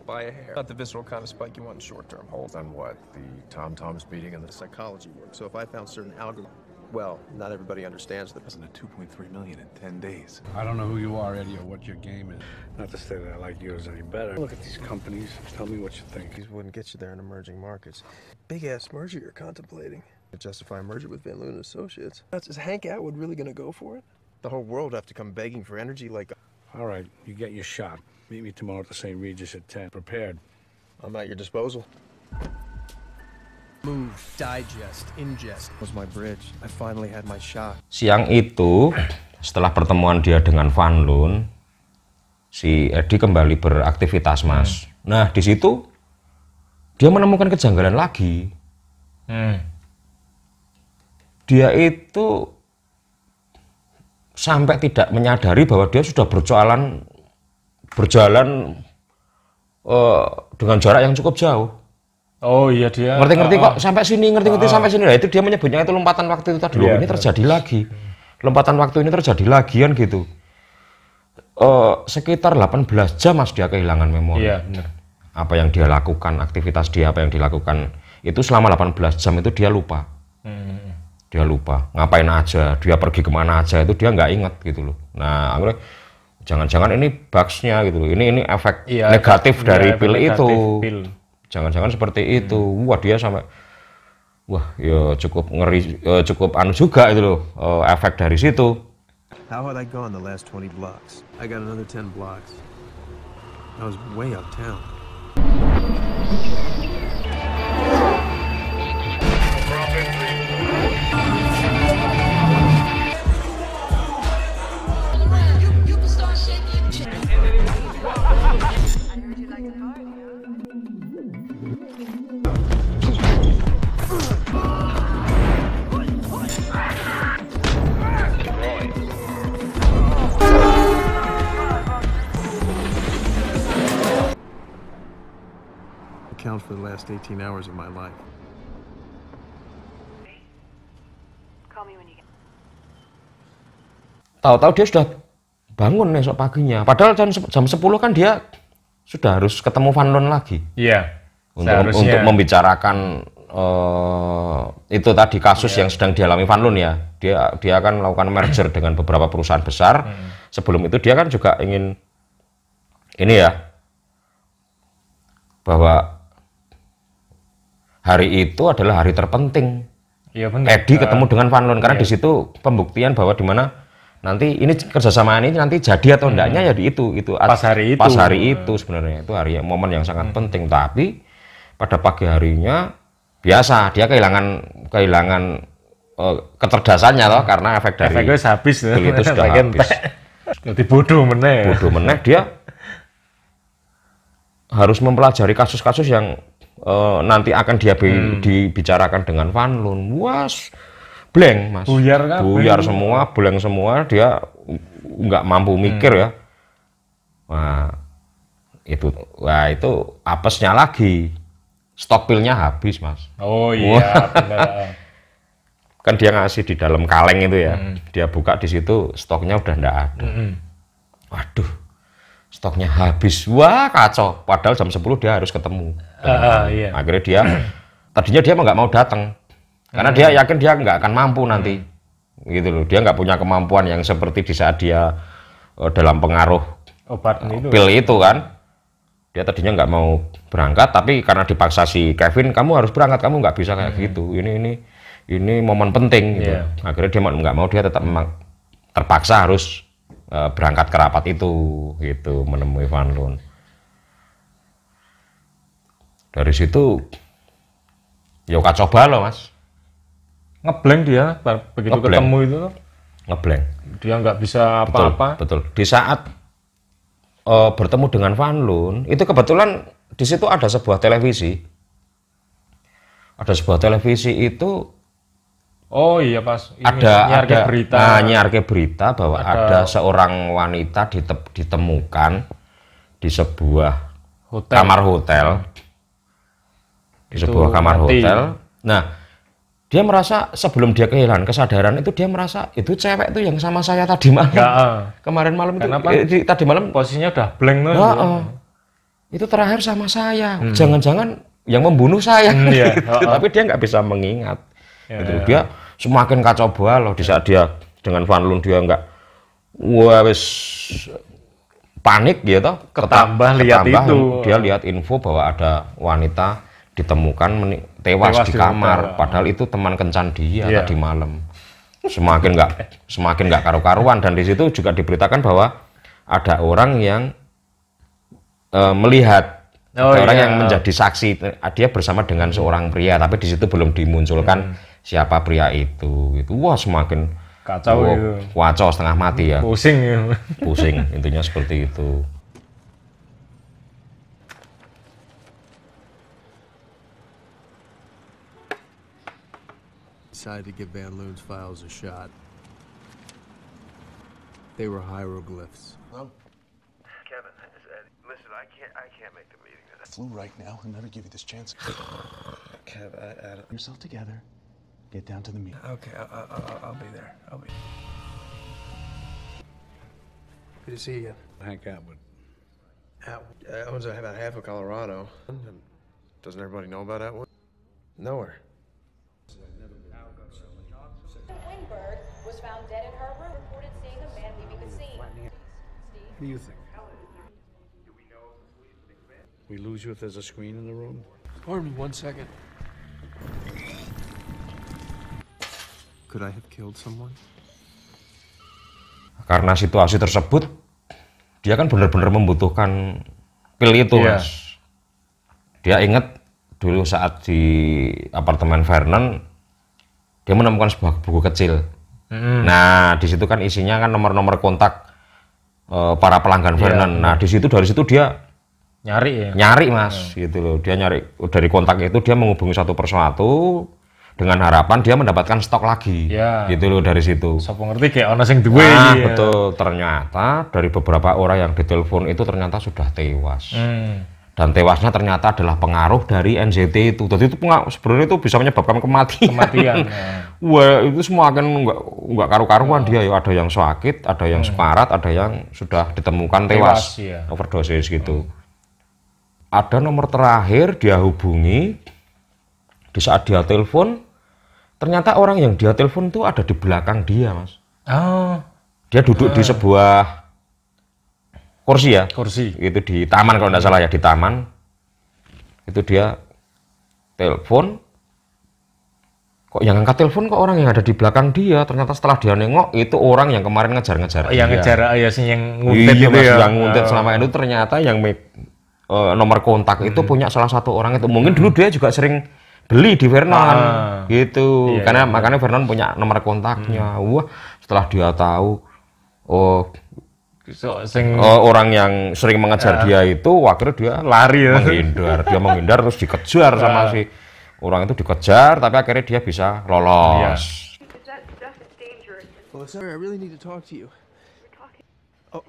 Speaker 9: Buy a hair. Not the visceral kind of spike you want in short-term holds.
Speaker 3: On what? The Tom-Tom's meeting and the
Speaker 9: Psychology work. So if I found certain algorithm, well, not everybody understands the
Speaker 3: Wasn't it 2.3 million in 10 days?
Speaker 11: I don't know who you are, Eddie, or what your game is. Not to say that I like yours any better. Look at these companies. Tell me what you think.
Speaker 9: These wouldn't get you there in emerging markets. Big-ass merger you're contemplating. To justify a merger with Van Loon Associates. Is Hank Atwood really going to go for it? The whole world have to come begging for energy like...
Speaker 11: All right, you get your shot. Meet me tomorrow at the St. Regis at 10. Prepared.
Speaker 9: I'm at your disposal. Move, digest, ingest. Was my bridge. I finally had my shot.
Speaker 2: Siang itu, setelah pertemuan dia dengan Van Loon, si Eddie kembali beraktivitas, Mas. Nah, di situ dia menemukan kejanggalan lagi. Dia itu sampai tidak menyadari bahwa dia sudah berjalan dengan jarak yang cukup jauh.
Speaker 1: Oh iya, dia
Speaker 2: ngerti kok sampai sini, ngerti sampai sini. Nah, itu dia menyebutnya itu lompatan waktu itu tadi. Loh, ini terjadi lagi. Lompatan waktu ini terjadi lagi kan gitu. Sekitar 18 jam Mas dia kehilangan memori.
Speaker 1: Iya, benar.
Speaker 2: Apa yang dia lakukan, aktivitas dia, apa yang dilakukan itu selama 18 jam itu dia lupa. Dia lupa ngapain aja, dia pergi kemana aja itu dia nggak inget gitu loh. Nah, akhirnya jangan-jangan ini bugs-nya gitu loh. Ini efek negatif dari pil itu. Jangan-jangan seperti itu. Wah, dia sampai ya cukup ngeri, cukup anu juga itu loh, efek dari situ.
Speaker 9: How had I gone the last 20 blocks? I got another 10 blocks. I was way uptown. Count for the last 18 hours of my life.
Speaker 7: Call me when you get.
Speaker 2: Tahu-tahu dia sudah bangun esok paginya. Padahal jam 10 kan dia sudah harus ketemu Van Loon lagi.
Speaker 1: Iya.
Speaker 2: Untuk membicarakan itu tadi kasus yang sedang dialami Van Loon ya. Dia akan melakukan merger dengan beberapa perusahaan besar. Sebelum itu dia kan juga ingin ini ya, bahwa hari itu adalah hari terpenting.
Speaker 1: Iya, benar.
Speaker 2: Eddie ketemu dengan Van Loon karena di situ pembuktian bahwa di mana nanti ini kerjasama ini nanti jadi atau enggaknya ya di itu
Speaker 1: pas hari itu
Speaker 2: sebenarnya itu hari momen yang sangat penting. Tapi pada pagi harinya biasa dia kehilangan kecerdasannya loh, karena efek dari
Speaker 1: efeknya habis
Speaker 2: itu sudah habis.
Speaker 1: Jadi bodoh meneh.
Speaker 2: Bodoh meneh, dia harus mempelajari kasus-kasus yang nanti akan dia dibicarakan dengan Van Loon. Was blank, Mas. Buyar semua, blank semua, dia nggak mampu mikir ya. Wah, itu apesnya lagi. Stok pilnya habis, Mas.
Speaker 1: Oh iya, benar.
Speaker 2: Kan dia ngasih di dalam kaleng itu ya. Dia buka di situ, stoknya udah ndak ada. Waduh, stoknya habis. Wah, kacau. Padahal jam 10 dia harus ketemu.
Speaker 1: Iya.
Speaker 2: Akhirnya tadinya dia nggak mau datang. Karena dia yakin dia nggak akan mampu nanti. Gitu loh. Dia nggak punya kemampuan yang seperti di saat dia dalam pengaruh
Speaker 1: obat
Speaker 2: pil itu kan. Dia tadinya nggak mau berangkat, tapi karena dipaksa si Kevin, kamu harus berangkat, kamu nggak bisa kayak gitu. Ini momen penting. Gitu. Akhirnya dia nggak mau, dia tetap memang terpaksa harus berangkat ke rapat itu, gitu, menemui Van Loon. Dari situ, ya kacau balau, Mas.
Speaker 1: Ngeblank dia begitu ketemu itu.
Speaker 2: Ngeblank.
Speaker 1: Dia nggak bisa apa-apa.
Speaker 2: Betul. Di saat bertemu dengan Van Loon, itu kebetulan di situ ada sebuah televisi. Ada sebuah televisi itu.
Speaker 1: Oh iya, pas
Speaker 2: nyiarke berita bahwa ada seorang wanita ditemukan di sebuah kamar hotel. Di sebuah kamar hotel. Nah, dia merasa sebelum dia kehilangan kesadaran itu, dia merasa itu cewek itu yang sama saya tadi malam. Kemarin malam itu. Tadi malam
Speaker 1: posisinya udah blank tuh.
Speaker 2: Itu terakhir sama saya. Jangan-jangan yang membunuh saya. Tapi dia nggak bisa mengingat. Dia semakin kacau balau di saat dia dengan Van Loon, dia nggak panik gitu.
Speaker 1: Ketambah lihat itu.
Speaker 2: Dia lihat info bahwa ada wanita ditemukan tewas di kamar, padahal itu teman kencan dia tadi malam. Semakin nggak karu-karuan, dan di situ juga diberitakan bahwa ada orang yang melihat, orang yang menjadi saksi, dia bersama dengan seorang pria, tapi di situ belum dimunculkan siapa pria itu. Wah, semakin
Speaker 1: kacau itu.
Speaker 2: Kacau setengah mati ya. Pusing, intinya seperti itu.
Speaker 3: Decided to give Van Loon's files a shot. They were hieroglyphs.
Speaker 11: Hello?
Speaker 12: Kevin, listen, I can't make the meeting today.
Speaker 11: Flew right now. He'll never give you this chance. Kev, yourself together. Get down to the meeting.
Speaker 9: Okay, I'll be there. Good to see you again.
Speaker 11: Hank Atwood.
Speaker 9: I was about half of Colorado.
Speaker 3: Doesn't everybody know about that one?
Speaker 9: Nowhere.
Speaker 13: Winberg was found dead in her room. Reported seeing a man leaving the scene.
Speaker 11: What do you think? We lose you if there's a screen in the room?
Speaker 9: Pardon me 1 second. Could I have killed someone?
Speaker 2: Karena situasi tersebut, dia kan benar-benar membutuhkan pil itu, Mas. Dia ingat dulu saat di apartemen Vernon, dia menemukan sebuah buku kecil. Nah, di situ kan isinya kan nomor-nomor kontak para pelanggan Vernon. Nah, dari situ dia nyari, Mas, gitu loh. Dia nyari dari kontak itu, dia menghubungi satu persatu dengan harapan dia mendapatkan stok lagi, gitu loh. Dari situ.
Speaker 1: Siapa ngerti kayak orang sing duwe.
Speaker 2: Betul. Ternyata dari beberapa orang yang ditelepon itu ternyata sudah tewas. Dan tewasnya ternyata adalah pengaruh dari NZT itu. Jadi itu sebenarnya itu bisa menyebabkan kematian. Wah, itu semua akan nggak karu-karuan dia. Ya, ada yang sakit, ada yang sekarat, ada yang sudah ditemukan tewas overdosis gitu. Ada nomor terakhir dia hubungi. Di saat dia telepon, ternyata orang yang dia telepon itu ada di belakang dia, Mas. Dia duduk di sebuah kursi. Itu di taman kalau tidak salah ya, di taman. Itu dia telepon. Kok yang angkat telepon kok orang yang ada di belakang dia? Ternyata setelah dia nengok itu orang yang kemarin ngejar-ngejar dia.
Speaker 1: Yang nguntit itu
Speaker 2: Yang nguntit selama itu ternyata yang nomor kontak itu punya salah satu orang itu. Mungkin dulu dia juga sering beli di Vernon gitu. Makanya Vernon punya nomor kontaknya. Wah, setelah dia tahu, oh orang yang sering mengejar dia itu akhirnya dia
Speaker 1: lari ya.
Speaker 2: menghindar terus dikejar sama si orang itu dikejar, tapi akhirnya dia bisa lolos.
Speaker 9: Melissa, I really need to talk to you. Oh,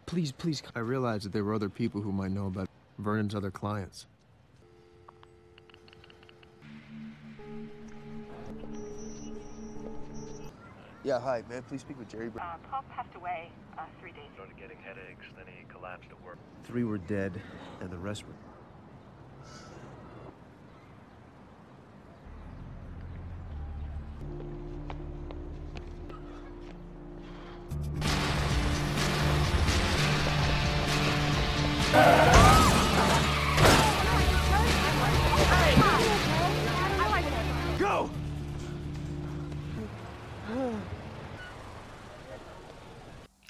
Speaker 9: please. I realize that there were other people who might know about Vernon's other clients. Yeah, hi, man. Please speak with Jerry.
Speaker 7: Paul passed away 3 days ago.
Speaker 12: Started getting headaches, then he collapsed at work.
Speaker 9: 3 were dead, and the rest were... Go!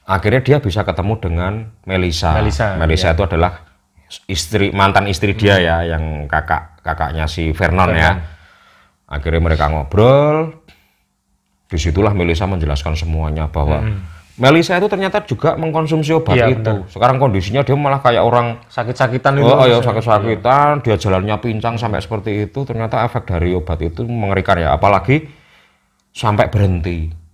Speaker 2: Akhirnya dia bisa ketemu dengan Melissa. Melissa itu adalah mantan istri dia ya, yang kakaknya si Vernon ya. Akhirnya mereka ngobrol. Disitulah Melissa menjelaskan semuanya bahwa Melissa itu ternyata juga mengkonsumsi obat itu. Benar. Sekarang kondisinya dia malah kayak orang
Speaker 1: sakit-sakitan itu.
Speaker 2: Sakit-sakitan, dia jalannya pincang sampai seperti itu. Ternyata efek dari obat itu mengerikan ya, apalagi sampai berhenti.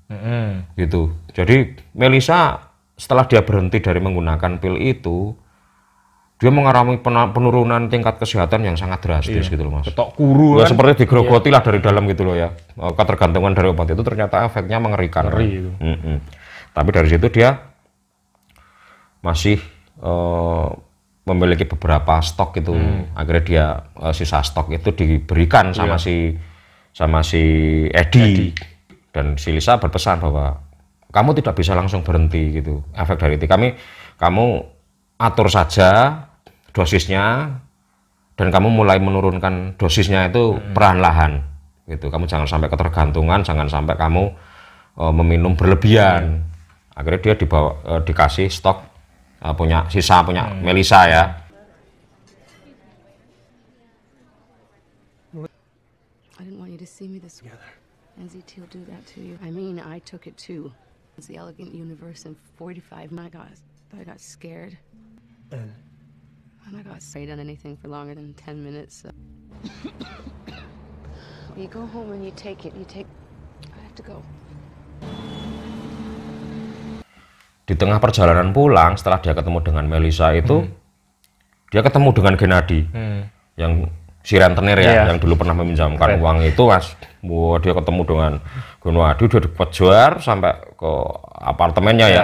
Speaker 2: Gitu. Jadi Melissa setelah dia berhenti dari menggunakan pil itu, dia mengalami penurunan tingkat kesehatan yang sangat drastis gitu loh, Mas.
Speaker 1: Ketok kuru
Speaker 2: kan? Seperti digerogoti lah dari dalam gitu loh ya. Ketergantungan dari obat itu ternyata efeknya mengerikan.
Speaker 1: Itu.
Speaker 2: Tapi dari situ dia masih memiliki beberapa stok itu. Akhirnya dia sisa stok itu diberikan sama si Eddie. Dan si Lisa berpesan bahwa kamu tidak bisa langsung berhenti gitu. Efek dari itu kamu atur saja dosisnya dan kamu mulai menurunkan dosisnya itu perlahan gitu. Kamu jangan sampai ketergantungan, jangan sampai kamu meminum berlebihan. Akhirnya dia dikasih stok punya Melissa ya.
Speaker 14: I didn't want you to see me this way. NZT will do that to you. I mean, I took it too. It's the elegant universe in 45. I got scared. And I got afraid on anything for longer than 10 minutes. So. You go home and you take it. I have to go.
Speaker 2: Di tengah perjalanan pulang, setelah dia ketemu dengan Melissa itu, dia ketemu dengan Gennady, yang si rentenir ya, yang dulu pernah meminjamkan uang itu, Mas. Dia ketemu dengan Gennady, dia dikejar sampai ke apartemennya ya.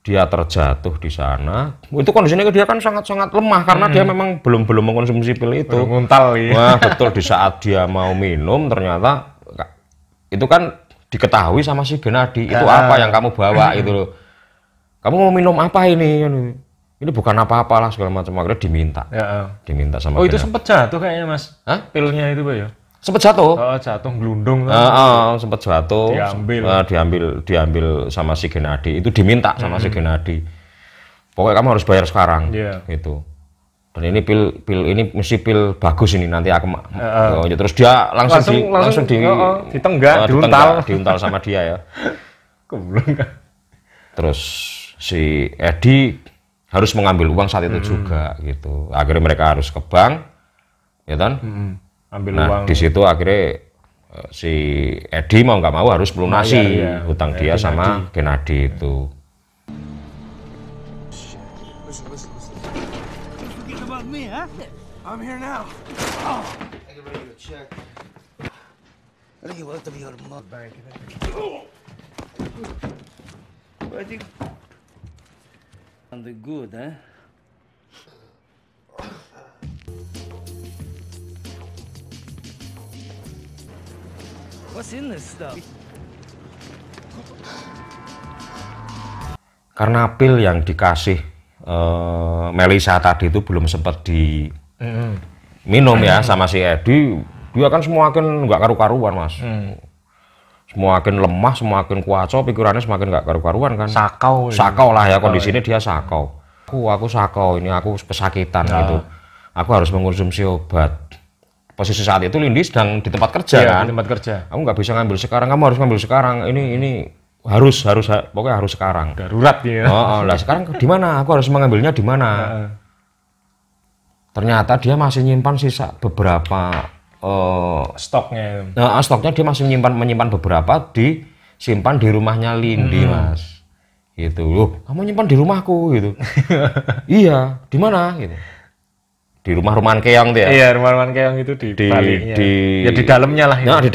Speaker 2: Dia terjatuh di sana. Itu kondisinya dia kan sangat-sangat lemah karena dia memang belum mengkonsumsi pil itu.
Speaker 1: Nguntal ya.
Speaker 2: Wah, betul, di saat dia mau minum ternyata itu kan diketahui sama si Gennady. Itu apa yang kamu bawa itu loh. Kamu mau minum apa ini? Ini bukan apa-apa lah segala macam. Akhirnya diminta sama
Speaker 1: Gennady. Itu sempat jatuh kayaknya, Mas. Pilnya itu, Pak ya?
Speaker 2: Sempat jatuh.
Speaker 1: Jatuh gelundung.
Speaker 2: Sempat jatuh. Diambil sama si Gennady. Itu diminta sama si Gennady. Pokoknya kamu harus bayar sekarang. Gitu. Dan ini pil ini mesti pil bagus ini, nanti aku terus dia langsung
Speaker 1: ditenggak,
Speaker 2: diuntal sama dia ya.
Speaker 1: Keblung kan.
Speaker 2: Terus si Eddie harus mengambil uang saat itu juga gitu. Akhirnya mereka harus ke bank, ya kan? Ambil uang. Di situ akhirnya si Eddie mau nggak mau harus melunasi hutang dia sama Gennady itu.
Speaker 3: I'm here now. Oh. I can write you a check. I think you left me out of the bank. I think
Speaker 8: something good, huh? What's in this stuff?
Speaker 2: Karena pil yang dikasih Melissa tadi itu belum sempat diminum ya sama si Eddie, dia kan semakin nggak karu-karuan, Mas. Semakin lemah, semakin kuaco, pikirannya semakin nggak karu-karuan kan. Sakau lah ya, kondisinya dia sakau. Aku sakau, ini aku kesakitan gitu. Aku harus mengkonsumsi obat. Posisi saat itu Lindy sedang di tempat kerja kan.
Speaker 1: Di tempat kerja.
Speaker 2: Aku nggak bisa ngambil sekarang, kamu harus ngambil sekarang. Ini pokoknya harus sekarang.
Speaker 1: Darurat ya.
Speaker 2: Lah sekarang di mana? Aku harus mengambilnya di mana? Ternyata dia masih nyimpan sisa beberapa
Speaker 1: stoknya.
Speaker 2: Stoknya dia masih menyimpan beberapa disimpan di rumahnya Lindy, Mas. Gitu. Loh, kamu nyimpan di rumahku gitu. Iya, di mana gitu. Di rumah-rumahan keong tuh ya.
Speaker 1: Iya, rumah-rumahan keong itu di dalamnya lah.
Speaker 2: Nah, di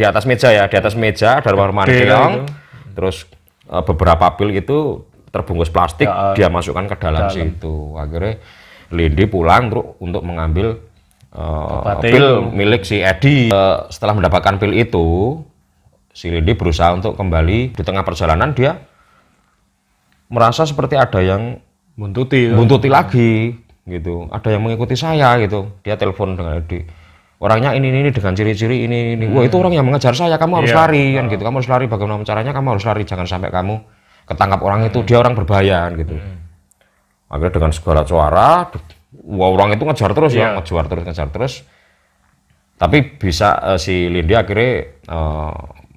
Speaker 2: atas meja ya, di atas meja ada rumah-rumahan keong. Terus beberapa pil itu terbungkus plastik, dia masukkan ke dalam situ. Akhirnya Lindy pulang terus untuk mengambil pil milik si Eddie. Setelah mendapatkan pil itu, si Lindy berusaha untuk kembali. Di tengah perjalanan dia merasa seperti ada yang buntuti lagi gitu. Ada yang mengikuti saya gitu. Dia telepon dengan Eddie. Orangnya ini dengan ciri-ciri ini. Wah, itu orang yang mengejar saya, kamu harus lari kan gitu. Kamu harus lari, bagaimana caranya kamu harus lari, jangan sampai kamu ketangkap orang itu, dia orang berbahaya kan gitu. Akhirnya dengan segala suara, wah, orang itu ngejar terus ya, ngejar terus. Tapi bisa si Lindy akhirnya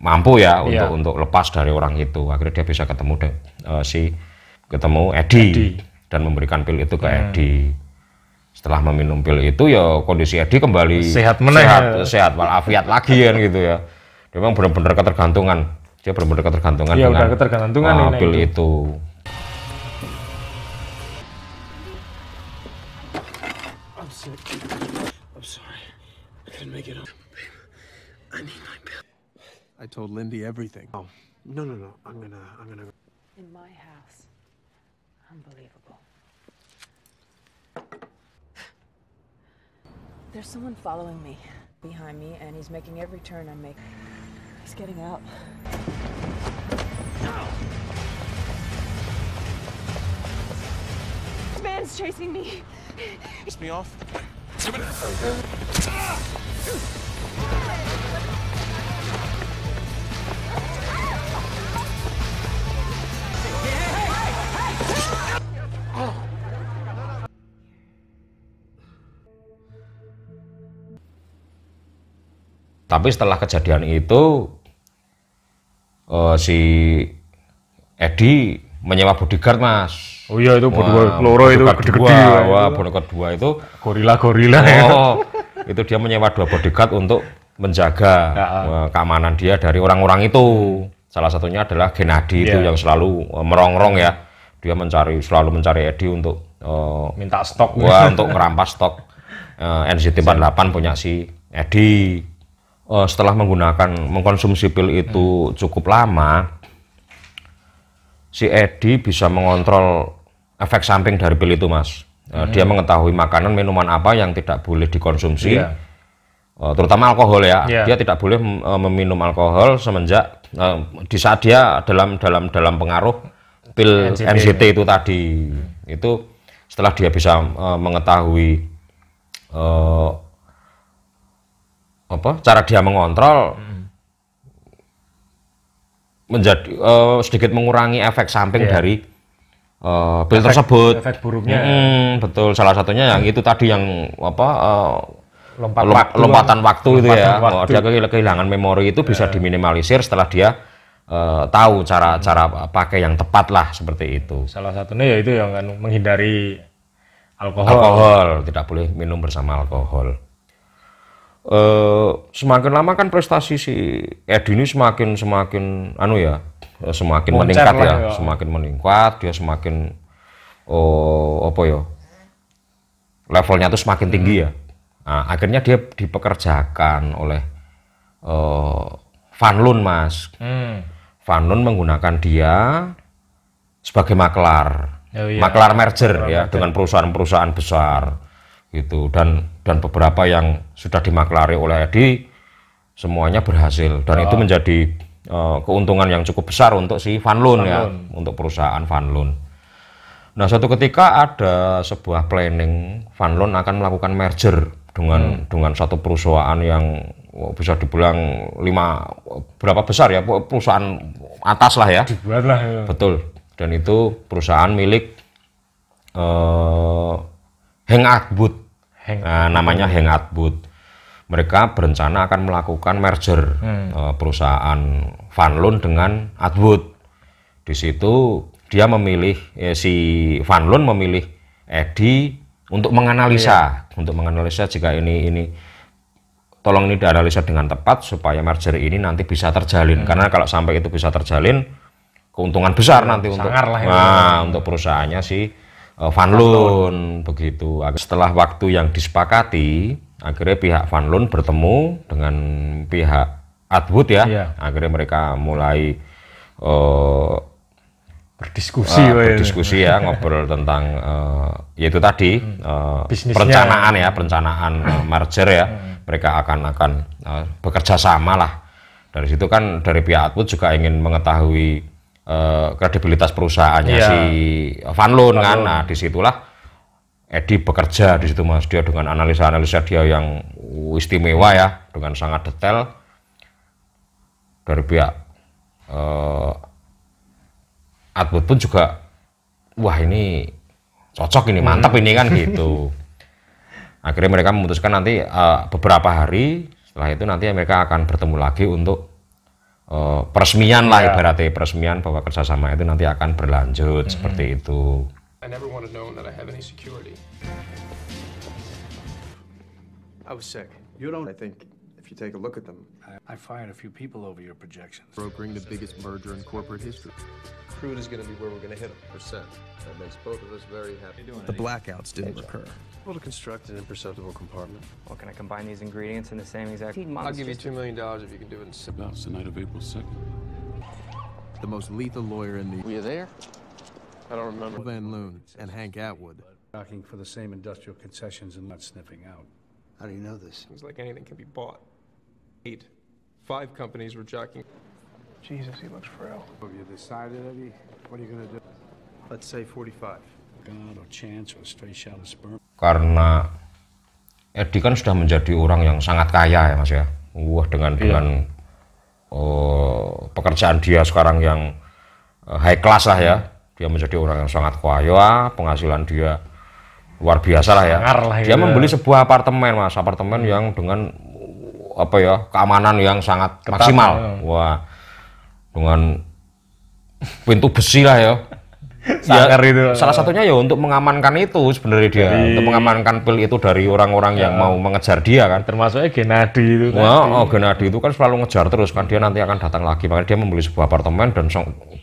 Speaker 2: mampu ya untuk lepas dari orang itu. Akhirnya dia bisa ketemu Eddie dan memberikan pil itu ke Eddie. Setelah meminum pil itu ya kondisi Eddie kembali sehat walafiat lagi kan gitu ya. Dia memang benar-benar ketergantungan. Dia benar-benar ketergantungan dengan pil itu.
Speaker 3: I'm sorry. I couldn't make it up. I need my pill. I told Lindy everything. Oh, no. I'm gonna.
Speaker 10: In my house. Unbelievable. There's someone following me behind me, and he's making every turn I make. He's getting out. This man's chasing me.
Speaker 3: Piss me off.
Speaker 2: Tapi setelah kejadian itu si Eddie menyewa bodyguard, Mas.
Speaker 1: Oh iya, itu bodyguard itu gede-gede.
Speaker 2: Wah, bodyguard 2 itu
Speaker 1: gorila.
Speaker 2: Itu dia menyewa 2 bodyguard untuk menjaga keamanan dia dari orang-orang itu. Salah satunya adalah Gennady itu yang selalu merongrong ya. Dia selalu mencari Eddie untuk
Speaker 1: minta stok.
Speaker 2: Untuk merampas stok NZT48 punya si Eddie. Setelah mengkonsumsi pil itu cukup lama, si Eddie bisa mengontrol efek samping dari pil itu, Mas. Dia mengetahui makanan, minuman apa yang tidak boleh dikonsumsi, terutama alkohol ya. Dia tidak boleh meminum alkohol semenjak di saat dia dalam pengaruh pil NZT itu tadi. Itu setelah dia bisa mengetahui cara dia mengontrol, menjadi sedikit mengurangi efek samping dari pil tersebut.
Speaker 1: Efek buruknya.
Speaker 2: Betul, salah satunya yang itu tadi yang lompatan waktu itu ya. Dia kehilangan memori itu bisa diminimalisir setelah dia tahu cara pakai yang tepat lah, seperti itu.
Speaker 1: Salah satunya yaitu yang menghindari
Speaker 2: alkohol, tidak boleh minum bersama alkohol. Semakin lama kan prestasi si Eddie ini semakin meningkat ya, semakin meningkat, dia semakin levelnya tuh semakin tinggi ya. Nah, akhirnya dia dipekerjakan oleh Van Loon, Mas. Van Loon menggunakan dia sebagai maklar, maklar merger ya dengan perusahaan-perusahaan besar gitu, dan beberapa yang sudah dimaklari oleh Eddie semuanya berhasil, dan itu menjadi keuntungan yang cukup besar untuk si Van Loon ya, untuk perusahaan Van Loon. Nah, suatu ketika ada sebuah planning, Van Loon akan melakukan merger dengan satu perusahaan yang bisa dibilang berapa besar ya, perusahaan atas lah ya.
Speaker 1: Dibuat lah ya.
Speaker 2: Betul, dan itu perusahaan milik Hank Atwood. Namanya Hank Atwood. mereka berencana akan melakukan merger perusahaan Van Loon dengan Atwood. Di situ dia memilih si Van Loon memilih Eddie untuk menganalisa, jika ini tolong ini dianalisa dengan tepat supaya merger ini nanti bisa terjalin. Karena kalau sampai itu bisa terjalin, keuntungan besar nanti untuk perusahaannya si Van Loon begitu. Setelah waktu yang disepakati, akhirnya pihak Van Loon bertemu dengan pihak Atwood ya. Akhirnya mereka mulai berdiskusi ya, ngobrol tentang yaitu tadi perencanaan merger ya. Mereka akan bekerja sama lah. Dari situ kan dari pihak Atwood juga ingin mengetahui kredibilitas perusahaannya si Van Loon kan. Nah, disitulah Eddie bekerja di situ Mas. Dia dengan analisa dia yang istimewa ya, dengan sangat detail. Dari pihak Atwood pun juga, wah ini cocok ini, mantap ini kan gitu. Akhirnya mereka memutuskan nanti beberapa hari setelah itu nanti mereka akan bertemu lagi untuk peresmian lah, ibaratnya peresmian bahwa kerjasama itu nanti akan berlanjut seperti itu.
Speaker 9: I never want to know that I have any security. I was sick.
Speaker 11: You don't.
Speaker 9: I think if you take a look at them,
Speaker 11: I fired a few people over your projections.
Speaker 9: Brokering the biggest merger in corporate history. Crude is going to be where we're going to hit a percent. That makes both of us very happy. The blackouts didn't occur. Able to construct an imperceptible compartment.
Speaker 15: Well, can I combine these ingredients in the same exact?
Speaker 9: I'll give you $2 million if you can do it in 6
Speaker 11: months. The night of April 2nd.
Speaker 9: The most lethal lawyer in the.
Speaker 11: Were you there?
Speaker 9: I don't remember. Van Loon and Hank Atwood.
Speaker 11: Jockeying for the same industrial concessions and not sniffing out.
Speaker 5: How do you know this?
Speaker 9: Seems like anything can be bought. 5 companies were jockeying. Jesus, he looks frail.
Speaker 11: Have you decided, Eddie? What are you gonna do?
Speaker 9: Let's say 45.
Speaker 11: God or chance or a stray shot of sperm?
Speaker 2: Karena Eddie kan sudah menjadi orang yang sangat kaya ya Mas ya. Wah, dengan pekerjaan dia sekarang yang high class lah ya. Dia menjadi orang yang sangat kaya, penghasilan dia luar biasa lah ya. Dia membeli sebuah apartemen Mas, apartemen yang dengan keamanan yang sangat maksimal. Wah, dengan pintu besi lah ya. Itu. Salah satunya ya untuk mengamankan itu sebenarnya dia, untuk mengamankan pil itu dari orang-orang yang mau mengejar dia kan.
Speaker 1: Termasuknya Gennady itu.
Speaker 2: Wah, Gennady itu kan selalu ngejar terus kan, dia nanti akan datang lagi. Makanya dia membeli sebuah apartemen dan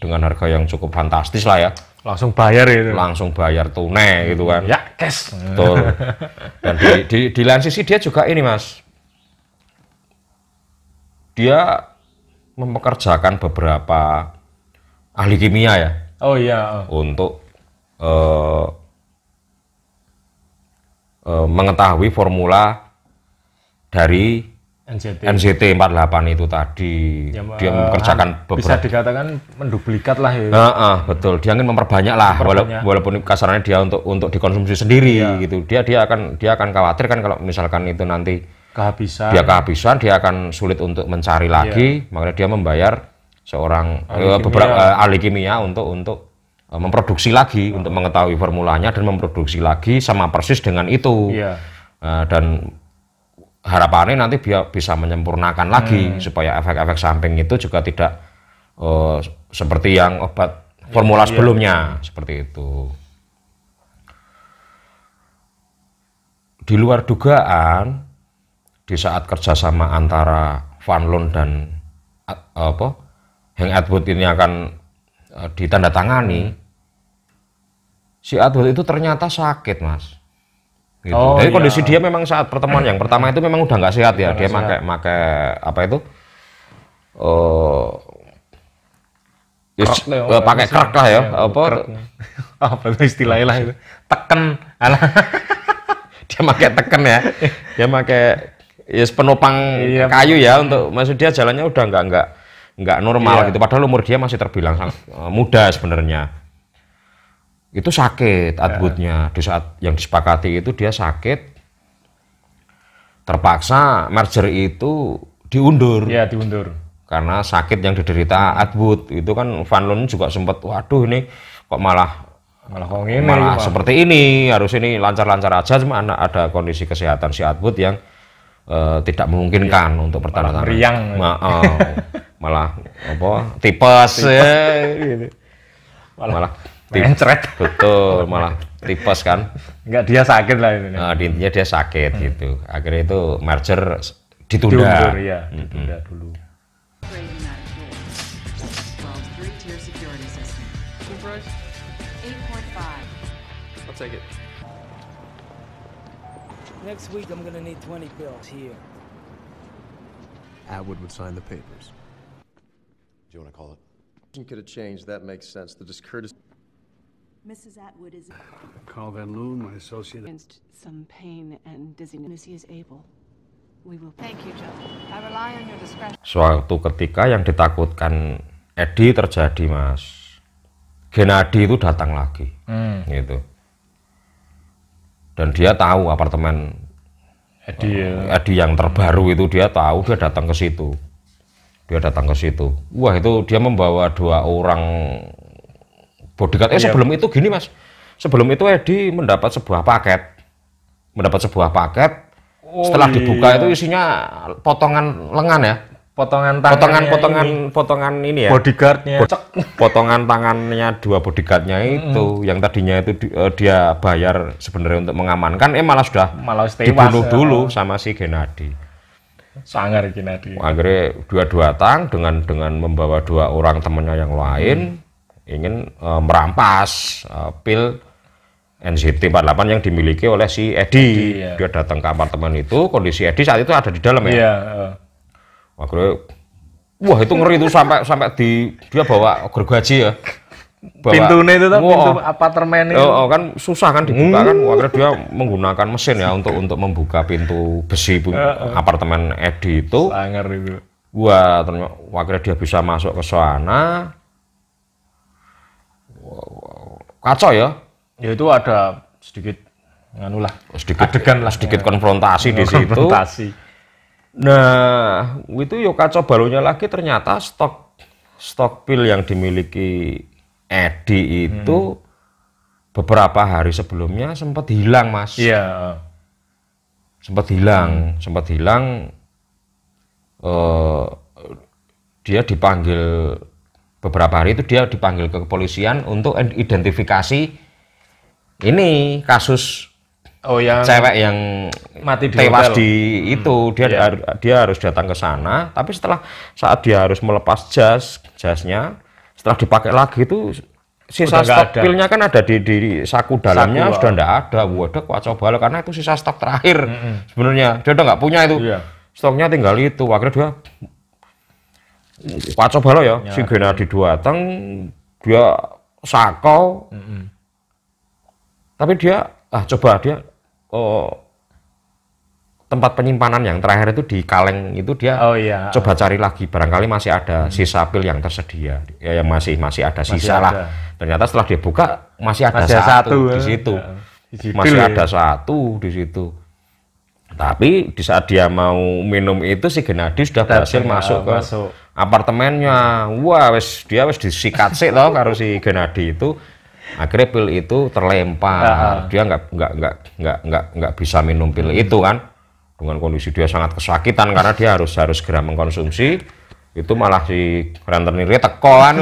Speaker 2: dengan harga yang cukup fantastis lah ya.
Speaker 1: Langsung bayar itu.
Speaker 2: Langsung bayar tunai gitu kan.
Speaker 1: Ya, cash.
Speaker 2: Betul. Dan di lain sisi dia juga ini Mas. Dia mempekerjakan beberapa ahli kimia ya.
Speaker 1: Oh iya.
Speaker 2: Untuk mengetahui formula dari NZT 48 itu tadi. Ya, dia mengerjakan beberapa. Bisa
Speaker 1: dikatakan menduplikat lah ya.
Speaker 2: Betul. Dia ingin memperbanyak lah, walaupun kasarannya dia untuk dikonsumsi sendiri gitu. Dia akan khawatir kan kalau misalkan itu nanti kehabisan, dia akan sulit untuk mencari lagi. Makanya dia membayar seorang beberapa ahli kimia untuk memproduksi lagi, untuk mengetahui formulanya dan memproduksi lagi sama persis dengan itu. Dan harapannya nanti dia bisa menyempurnakan lagi supaya efek-efek samping itu juga tidak seperti yang obat formula sebelumnya, seperti itu. Di luar dugaan, di saat kerjasama antara Van Loon dan Hank Atwood ini akan ditandatangani, si Atwood itu ternyata sakit Mas. Gitu. Jadi kondisi dia memang saat pertemuan yang pertama itu memang udah nggak sehat ya. Dia pakai pakai krek lah ya.
Speaker 1: Apa istilahnya lah itu? Teken.
Speaker 2: Dia pakai teken ya. Dia pakai penopang kayu ya, untuk maksud dia jalannya udah nggak normal gitu. Padahal umur dia masih terbilang sangat muda sebenarnya. Itu sakit Atwoodnya. Di saat yang disepakati itu dia sakit, terpaksa merger itu diundur.
Speaker 1: Iya, diundur.
Speaker 2: Karena sakit yang diderita Atwood. Itu kan Van Loon juga sempat, waduh ini kok malah seperti ini, harus ini lancar-lancar aja, cuma ada kondisi kesehatan si Atwood yang tidak memungkinkan untuk bertanda tangan.
Speaker 1: Meriang.
Speaker 2: Malah apa? Tipes ya, gitu. Malah
Speaker 1: mencret.
Speaker 2: Betul, malah tipes kan.
Speaker 1: Enggak, dia sakit lah ini.
Speaker 2: Nah, intinya dia sakit gitu. Akhirnya itu merger ditunda.
Speaker 1: Ditunda dulu.
Speaker 13: I'll take it.
Speaker 8: Next week, I'm gonna need 20 bills here.
Speaker 9: Atwood would sign the papers.
Speaker 3: Do you want to call it? Could have changed. That makes sense. The discourtesy.
Speaker 16: Mrs. Atwood is.
Speaker 11: Carl Van Loon, my associate.
Speaker 14: Against some pain and dizziness, he is able. We will. Thank you, Joe. I rely on your discretion.
Speaker 2: Suatu ketika yang ditakutkan Eddie terjadi, Mas. Gennady itu datang lagi, gitu. Dan dia tahu apartemen Eddie yang terbaru itu, dia tahu, dia datang ke situ. Wah, itu dia membawa 2 orang bodyguard. Sebelum itu gini, Mas. Sebelum itu Eddie mendapat sebuah paket. Setelah dibuka itu isinya potongan lengan ya. Potongan ini ya.
Speaker 1: Bodyguardnya.
Speaker 2: Potongan tangannya 2 bodyguardnya itu, yang tadinya itu dia bayar sebenarnya untuk mengamankan, malah sudah dibunuh dulu sama si Gennady.
Speaker 1: Sangar Gennady.
Speaker 2: Akhirnya dia datang dengan membawa 2 orang temannya yang lain, ingin merampas pil NCT48 yang dimiliki oleh si Eddie. Dia datang ke apartemen itu, kondisi Eddie saat itu ada di dalam ya. Akhirnya, wah itu ngeri itu sampai dia bawa gergaji ya.
Speaker 1: Pintunya itu pintu apartemen itu.
Speaker 2: Kan susah kan dibuka kan. Akhirnya dia menggunakan mesin ya untuk membuka pintu besi apartemen Eddie itu.
Speaker 1: Sangar itu.
Speaker 2: Wah, ternyata akhirnya dia bisa masuk ke sana. Kacau ya.
Speaker 1: Ya itu ada sedikit adegan lah,
Speaker 2: sedikit konfrontasi di situ. Nah, itu yo kacau balunya lagi, ternyata stok pil yang dimiliki Eddie itu beberapa hari sebelumnya sempat hilang, Mas.
Speaker 1: Iya.
Speaker 2: Sempat hilang. Dia dipanggil beberapa hari itu, dia dipanggil ke kepolisian untuk identifikasi ini kasus
Speaker 1: yang
Speaker 2: cewek yang
Speaker 1: mati di
Speaker 2: tewas
Speaker 1: hotel.
Speaker 2: di itu. Dia harus datang ke sana, tapi saat dia harus melepas jasnya, setelah dipakai lagi itu sisa stok pilnya kan ada di saku dalamnya, sudah enggak ada. Waduh, kacau balau, karena itu sisa stok terakhir. Sebenarnya dia udah nggak punya itu. Stoknya tinggal itu. Akhirnya dia kacau balau ya. Si Gennady datang, dia sakau. Tapi dia tempat penyimpanan yang terakhir itu di kaleng itu, dia coba cari lagi, barangkali masih ada sisa pil yang tersedia ya, yang masih ada sisa lah. Ternyata setelah dibuka masih ada satu di situ. Masih ada satu di situ. Tapi di saat dia mau minum itu, si Gennady sudah berhasil masuk ke apartemennya. Wah, dia disikat sih loh karo si Gennady itu. Akhirnya pil itu terlempar. Dia nggak bisa minum pil itu kan, dengan kondisi dia sangat kesakitan karena dia harus segera mengkonsumsi itu. Malah si rentenirnya teko kan,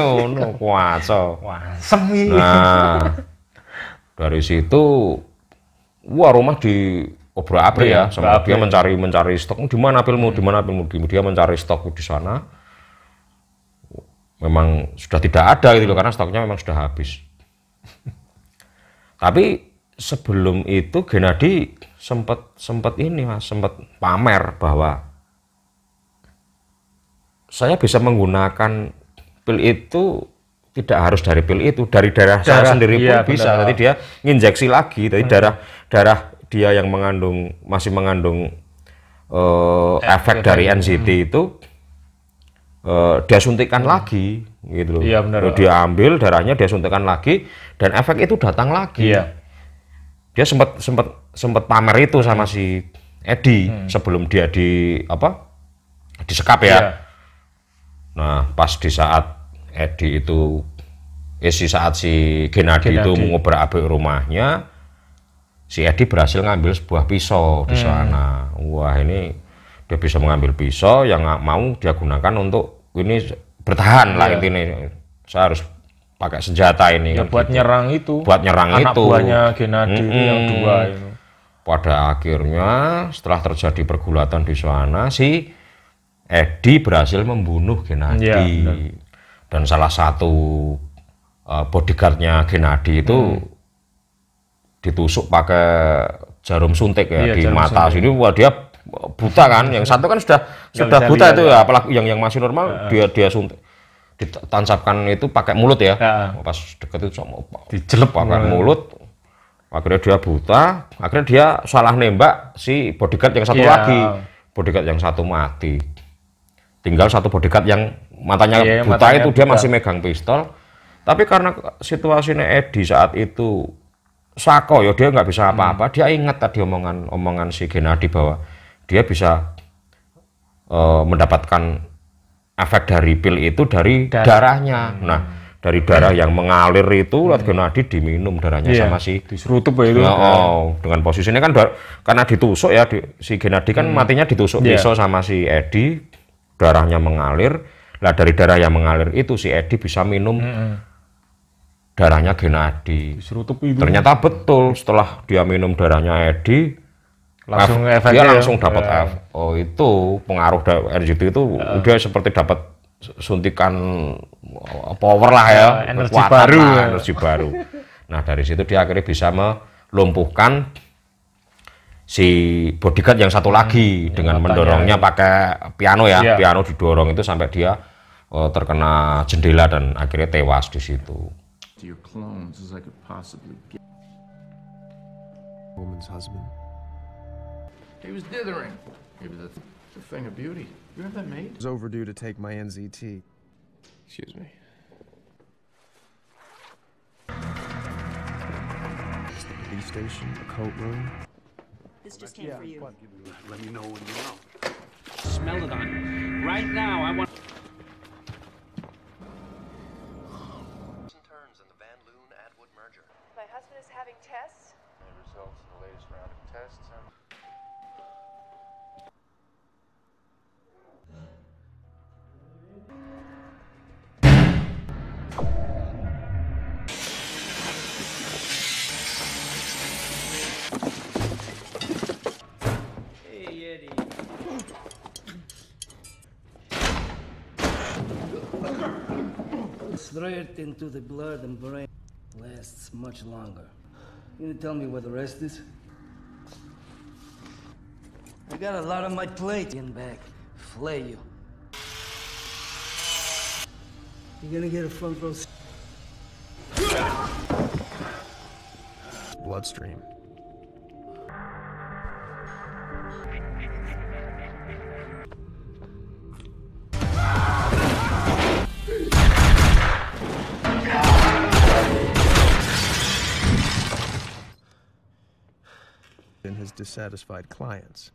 Speaker 2: kuaso. Nah, dari situ wah, rumah diobrak-abrik ya, sama dia mencari stok. Di mana pilmu? Dia mencari stok di sana. Memang sudah tidak ada gitu loh, karena stoknya memang sudah habis. Tapi sebelum itu Gennady sempat pamer bahwa saya bisa menggunakan pil itu, tidak harus dari pil itu, dari darah saya sendiri pun bisa. Jadi dia nginjeksi lagi, dari darah dia yang masih mengandung efek dari NCT itu, dia suntikkan lagi gitu loh. Dia ambil darahnya, dia suntikkan lagi, dan efek itu datang lagi. Dia sempat pamer itu sama si Eddie sebelum dia disekap ya. Nah, pas di saat Eddie itu saat si Gennady itu mengobrak-abrik rumahnya, si Eddie berhasil ngambil sebuah pisau di sana. Wah, ini Dia bisa mengambil pisau yang mau dia gunakan untuk ini bertahan lah intinya. Saya harus pakai senjata ini
Speaker 1: ya,
Speaker 2: kan
Speaker 1: buat
Speaker 2: gitu.
Speaker 1: nyerang itu.
Speaker 2: Buat nyerang
Speaker 1: anak
Speaker 2: itu.
Speaker 1: Buahnya Gennady itu yang 2 itu.
Speaker 2: Pada akhirnya setelah terjadi pergulatan di sana, si Eddie berhasil membunuh Gennady. Dan salah satu bodyguardnya Gennady itu ditusuk pakai jarum suntik ya di mata sini. Wah, dia buta kan, yang satu kan sudah buta itu ya, apalagi yang masih normal dia suntik, ditancapkan itu pakai mulut ya, pas deket itu sama
Speaker 1: dijelep
Speaker 2: pakai mulut, akhirnya dia buta, akhirnya dia salah nembak si bodyguard yang satu lagi, bodyguard yang satu mati, tinggal satu bodyguard yang matanya buta itu dia masih megang pistol, tapi karena situasinya Eddie saat itu sako ya, dia nggak bisa apa-apa, dia ingat tadi omongan si Gennady bahwa dia bisa mendapatkan efek dari pil itu dari darahnya. Nah, dari darah yang mengalir itu Gennady diminum darahnya sama si
Speaker 1: diserutup itu.
Speaker 2: Dengan posisinya kan karena ditusuk ya, si Gennady kan matinya ditusuk pisau sama si Eddie, darahnya mengalir. Lah dari darah yang mengalir itu si Eddie bisa minum darahnya Gennady.
Speaker 1: Diserutup itu.
Speaker 2: Ternyata betul, setelah dia minum darahnya Eddie
Speaker 1: langsung
Speaker 2: dia langsung dapat itu pengaruh RGT itu udah seperti dapat suntikan power lah ya,
Speaker 1: energi baru
Speaker 2: energi baru. Nah, dari situ dia akhirnya bisa melumpuhkan si bodyguard yang satu lagi dengan mendorongnya pakai piano ya, piano didorong itu sampai dia terkena jendela dan akhirnya tewas di situ.
Speaker 9: Woman's husband.
Speaker 17: He was dithering. He was a thing of beauty. You have that made?
Speaker 9: It's overdue to take my NZT.
Speaker 17: Excuse me.
Speaker 9: It's the police station, a coat room.
Speaker 16: This just came for you.
Speaker 11: Let me know when you know.
Speaker 18: Smell it on you. Right now, I want...
Speaker 12: Turns in the Van Loon-Atwood merger.
Speaker 4: My husband is having tests.
Speaker 17: The results of the latest round of tests and...
Speaker 8: Straight into the blood and brain lasts much longer. Can you tell me where the rest is? I got a lot on my plate. In back, flay you. You're gonna get a front row.
Speaker 9: Bloodstream. And his dissatisfied clients.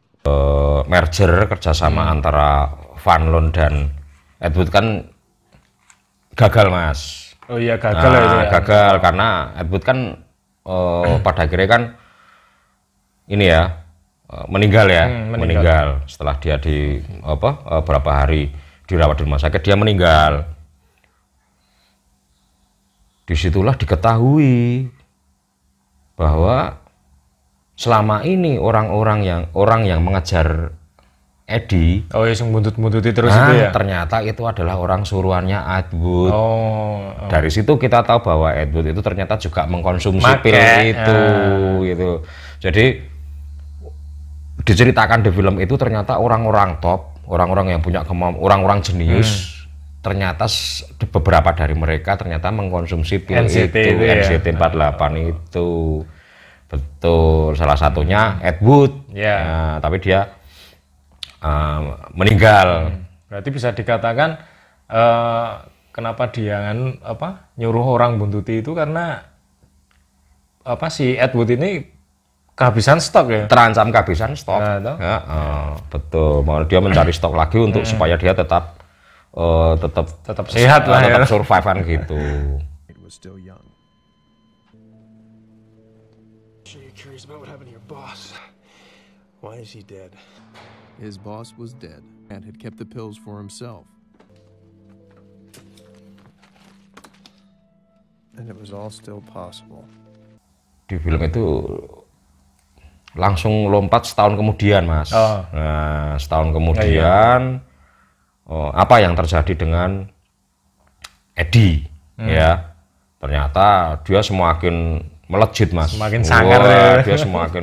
Speaker 2: Merger kerjasama antara Van Loon dan Atwood kan gagal, Mas.
Speaker 1: Oh iya, gagal itu ya.
Speaker 2: Gagal karena Atwood kan pada akhirnya kan ini ya meninggal ya, meninggal setelah dia di berapa hari dirawat di rumah sakit, dia meninggal. Disitulah diketahui bahwa selama ini orang yang mengejar Eddie,
Speaker 1: yang buntut-buntuti terus itu ya.
Speaker 2: Ternyata itu adalah orang suruhannya Atwood. Dari situ kita tahu bahwa Atwood itu ternyata juga mengkonsumsi pil itu, gitu. Jadi diceritakan di film itu ternyata orang-orang top, orang-orang yang punya kemampuan, orang-orang jenius. Ternyata beberapa dari mereka ternyata mengkonsumsi pil NCT 48 itu. Betul, salah satunya Atwood. Nah, tapi dia meninggal.
Speaker 1: Berarti bisa dikatakan kenapa dia nyuruh orang buntuti itu karena si Atwood ini kehabisan stok ya.
Speaker 2: Terancam kehabisan stok. Betul. Mau dia mencari stok lagi untuk supaya dia tetap
Speaker 1: sehat lah,
Speaker 2: tetap survive kan gitu.
Speaker 9: Sure you're curious about what happened to your boss. Why is he dead?
Speaker 3: His boss was dead and had kept the pills for himself. And it was all still possible.
Speaker 2: Di film itu langsung lompat setahun kemudian, Mas. Nah, setahun kemudian apa yang terjadi dengan Eddie? Ya, ternyata dia semakin melejit, Mas.
Speaker 1: Semakin sangar ya.
Speaker 2: Dia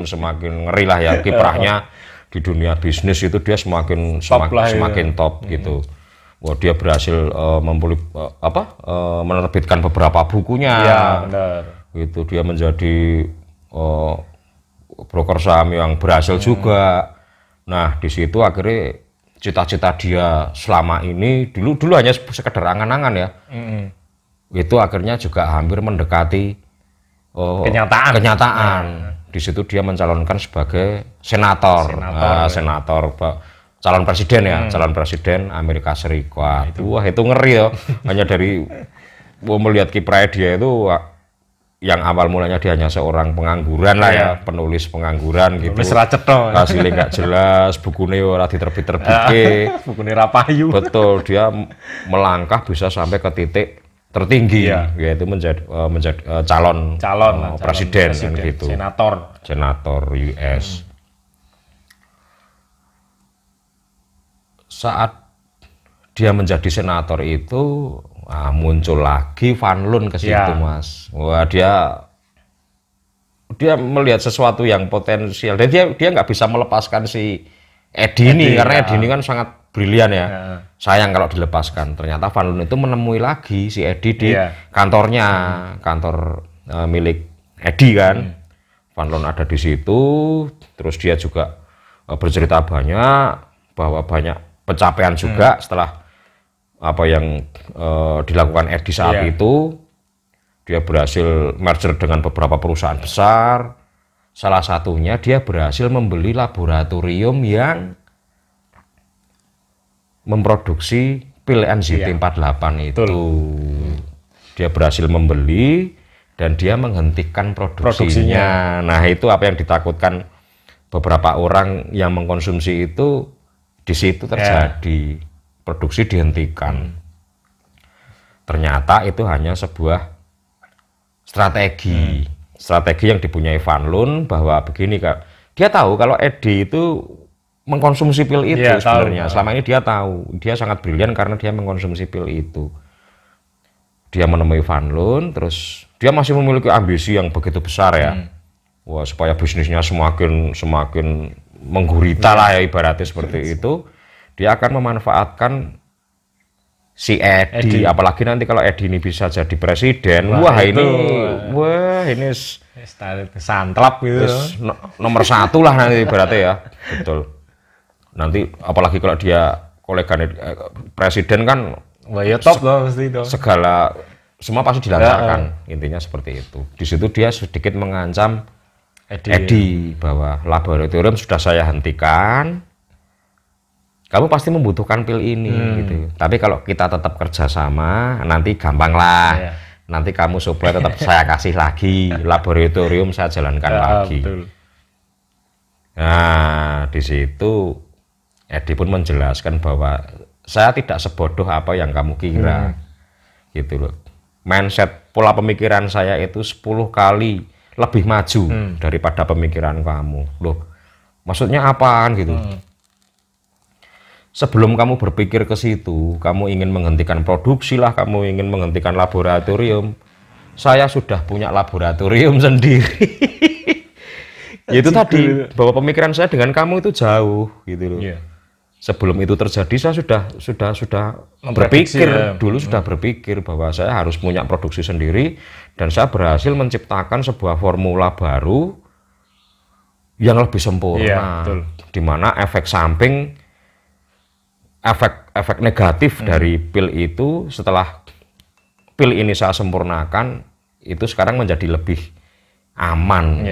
Speaker 2: semakin ngeri lah ya, kiprahnya di dunia bisnis itu dia semakin top gitu. Wah, dia berhasil menerbitkan beberapa bukunya.
Speaker 1: Iya, benar.
Speaker 2: Gitu, dia menjadi broker saham yang berhasil juga. Nah, di situ akhirnya cita-cita dia selama ini dulu hanya sekedar angan-angan ya. Itu akhirnya juga hampir mendekati kenyataan. Di situ dia mencalonkan sebagai senator, calon presiden ya, calon presiden Amerika Serikat. Wah, itu ngeri ya. Hanya dari melihat kiprah dia itu, yang awal mulanya dia hanya seorang pengangguran lah ya, penulis pengangguran gitu. Hasilnya nggak jelas, bukunya ora diterbit-terbitke.
Speaker 1: Bukunya rapayu.
Speaker 2: Betul, dia melangkah bisa sampai ke titik tertinggi, yaitu menjadi calon presiden gitu. Senator US. Saat dia menjadi senator itu muncul lagi Van Loon ke situ, Mas. Wah, dia melihat sesuatu yang potensial, dan dia nggak bisa melepaskan si Eddie ini karena Eddie ini kan sangat brilian ya. Sayang kalau dilepaskan. Ternyata Van Loon itu menemui lagi si Eddie di kantornya, kantor milik Eddie kan. Van Loon ada di situ, terus dia juga bercerita banyak bahwa banyak pencapaian juga setelah apa yang dilakukan Eddie saat itu. Dia berhasil merger dengan beberapa perusahaan besar. Salah satunya dia berhasil membeli laboratorium yang memproduksi pil NZT48 itu. Dia berhasil membeli dan dia menghentikan produksinya. Nah, itu apa yang ditakutkan beberapa orang yang mengkonsumsi itu, di situ terjadi. Produksi dihentikan. Ternyata itu hanya sebuah strategi. Strategi yang dipunyai Van Loon bahwa begini, Kak. Dia tahu kalau Eddie itu mengkonsumsi pil itu sebenarnya. Selama ini dia tahu. Dia sangat brilian karena dia mengkonsumsi pil itu. Dia menemui Van Loon, terus dia masih memiliki ambisi yang begitu besar ya. Wah, supaya bisnisnya semakin menggurita lah ya, ibaratnya seperti itu. Dia akan memanfaatkan si Eddie. Apalagi nanti kalau Eddie ini bisa jadi presiden, wah ini
Speaker 1: santrap gitu.
Speaker 2: Nomor 1 lah nanti ibaratnya ya. Betul. Nanti apalagi kalau dia kolega presiden kan,
Speaker 1: wah ya top loh pasti itu.
Speaker 2: Semua pasti dilancarkan. Intinya seperti itu. Di situ dia sedikit mengancam Eddie bahwa laboratorium sudah saya hentikan. Kamu pasti membutuhkan pil ini gitu. Tapi kalau kita tetap kerjasama, nanti gampang lah. Nanti kamu supply tetap saya kasih lagi, laboratorium saya jalankan lagi.
Speaker 1: Betul.
Speaker 2: Nah, di situ Eddie pun menjelaskan bahwa saya tidak sebodoh apa yang kamu kira. Gitu loh. Mindset, pola pemikiran saya itu 10 kali lebih maju daripada pemikiran kamu. Loh, maksudnya apaan gitu? Sebelum kamu berpikir ke situ, kamu ingin menghentikan produksi lah, kamu ingin menghentikan laboratorium, saya sudah punya laboratorium sendiri. Itu tadi, bahwa pemikiran saya dengan kamu itu jauh gitu loh. Sebelum itu terjadi, saya sudah berpikir, dulu sudah berpikir bahwa saya harus punya produksi sendiri, dan saya berhasil menciptakan sebuah formula baru yang lebih sempurna, di mana efek samping, efek negatif dari pil itu, setelah pil ini saya sempurnakan, itu sekarang menjadi lebih aman.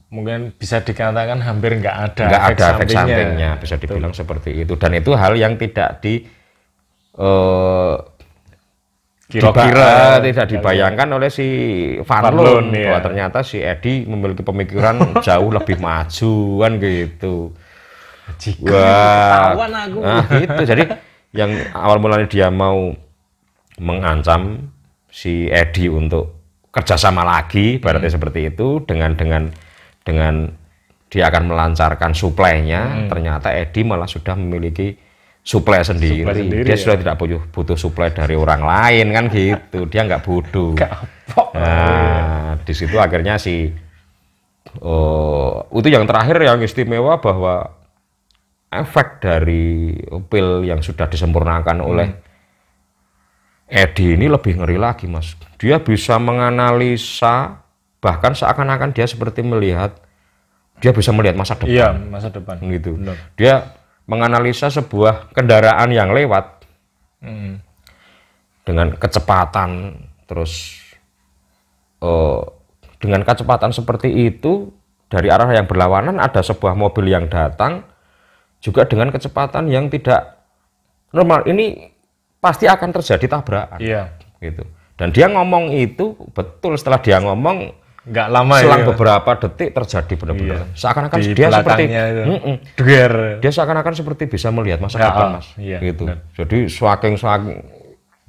Speaker 1: Mungkin bisa dikatakan hampir nggak ada
Speaker 2: efek sampingnya, bisa dibilang seperti itu. Dan itu hal yang tidak tidak dibayangkan oleh si Van Loon, bahwa ternyata si Eddie memiliki pemikiran jauh lebih maju kan gitu.
Speaker 1: ketahuan aku.
Speaker 2: Nah, itu jadi yang awal mulanya dia mau mengancam si Edi untuk kerjasama lagi, berarti seperti itu dengan dia akan melancarkan suplainya. Ternyata Edi malah sudah memiliki suplai sendiri. Dia sudah tidak butuh suplai dari orang lain kan gitu. Dia nggak bodoh. Nah, di situ akhirnya itu yang terakhir yang istimewa, bahwa efek dari pil yang sudah disempurnakan oleh Edi ini lebih ngeri lagi, Mas. Dia bisa menganalisa, bahkan seakan-akan dia seperti dia bisa melihat masa depan.
Speaker 1: Iya, masa depan.
Speaker 2: Gitu. Benar. Dia menganalisa sebuah kendaraan yang lewat dengan kecepatan, terus dengan kecepatan seperti itu dari arah yang berlawanan ada sebuah mobil yang datang juga dengan kecepatan yang tidak normal. Ini pasti akan terjadi tabrakan.
Speaker 1: Iya.
Speaker 2: Gitu. Dan dia ngomong itu betul, setelah dia ngomong
Speaker 1: nggak lama,
Speaker 2: selang beberapa detik terjadi benar-benar. Seakan-akan dia seperti dia seakan-akan seperti bisa melihat masa depan, Mas.
Speaker 1: Iya,
Speaker 2: gitu.
Speaker 1: Benar.
Speaker 2: Jadi saking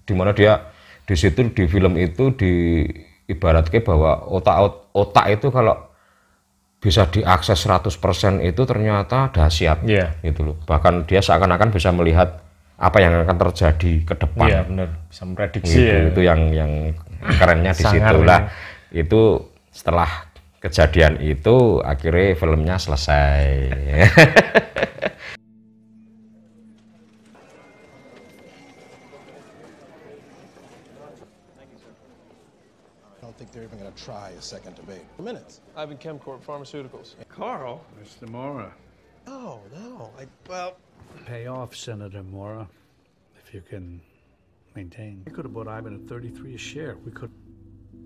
Speaker 2: di mana dia di situ di film itu ibaratnya bahwa otak itu kalau bisa diakses 100% itu ternyata dahsyat. Gitu loh. Bahkan dia seakan-akan bisa melihat apa yang akan terjadi ke depan.
Speaker 1: Iya, benar. Bisa memprediksi
Speaker 2: gitu. Itu yang kerennya di situ lah. Itu setelah kejadian itu akhirnya filmnya selesai.
Speaker 9: I don't think they're even going to try a second debate. Minutes. Ivan Chemcorp Pharmaceuticals.
Speaker 11: Carl? Mr. Mora.
Speaker 9: No. Well...
Speaker 11: Pay off, Senator Mora, if you can maintain. You could have bought Ivan at 33 a share. We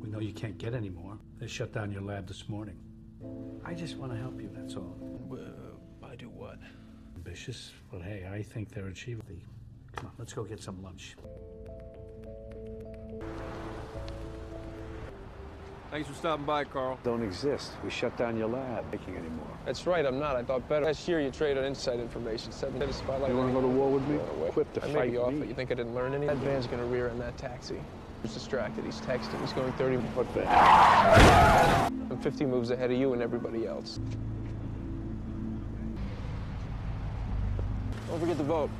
Speaker 11: know you can't get any more. They shut down your lab this morning. I just want to help you, that's all.
Speaker 9: I do what?
Speaker 11: Ambitious? Well, hey, I think they're achievable. Come on, let's go get some lunch.
Speaker 9: Thanks for stopping by, Carl.
Speaker 11: Don't exist. We shut down your lab. Making anymore.
Speaker 9: That's right, I'm not. I thought better. Last year you traded inside information. You
Speaker 11: want to go to war with me? Equipped to
Speaker 9: I
Speaker 11: fight
Speaker 9: may be off,
Speaker 11: me.
Speaker 9: but you think I didn't learn anything? That van's gonna rear in that taxi. He's distracted. He's texting. He's going 30.
Speaker 11: What van?
Speaker 9: I'm 50 moves ahead of you and everybody else. Don't forget to vote.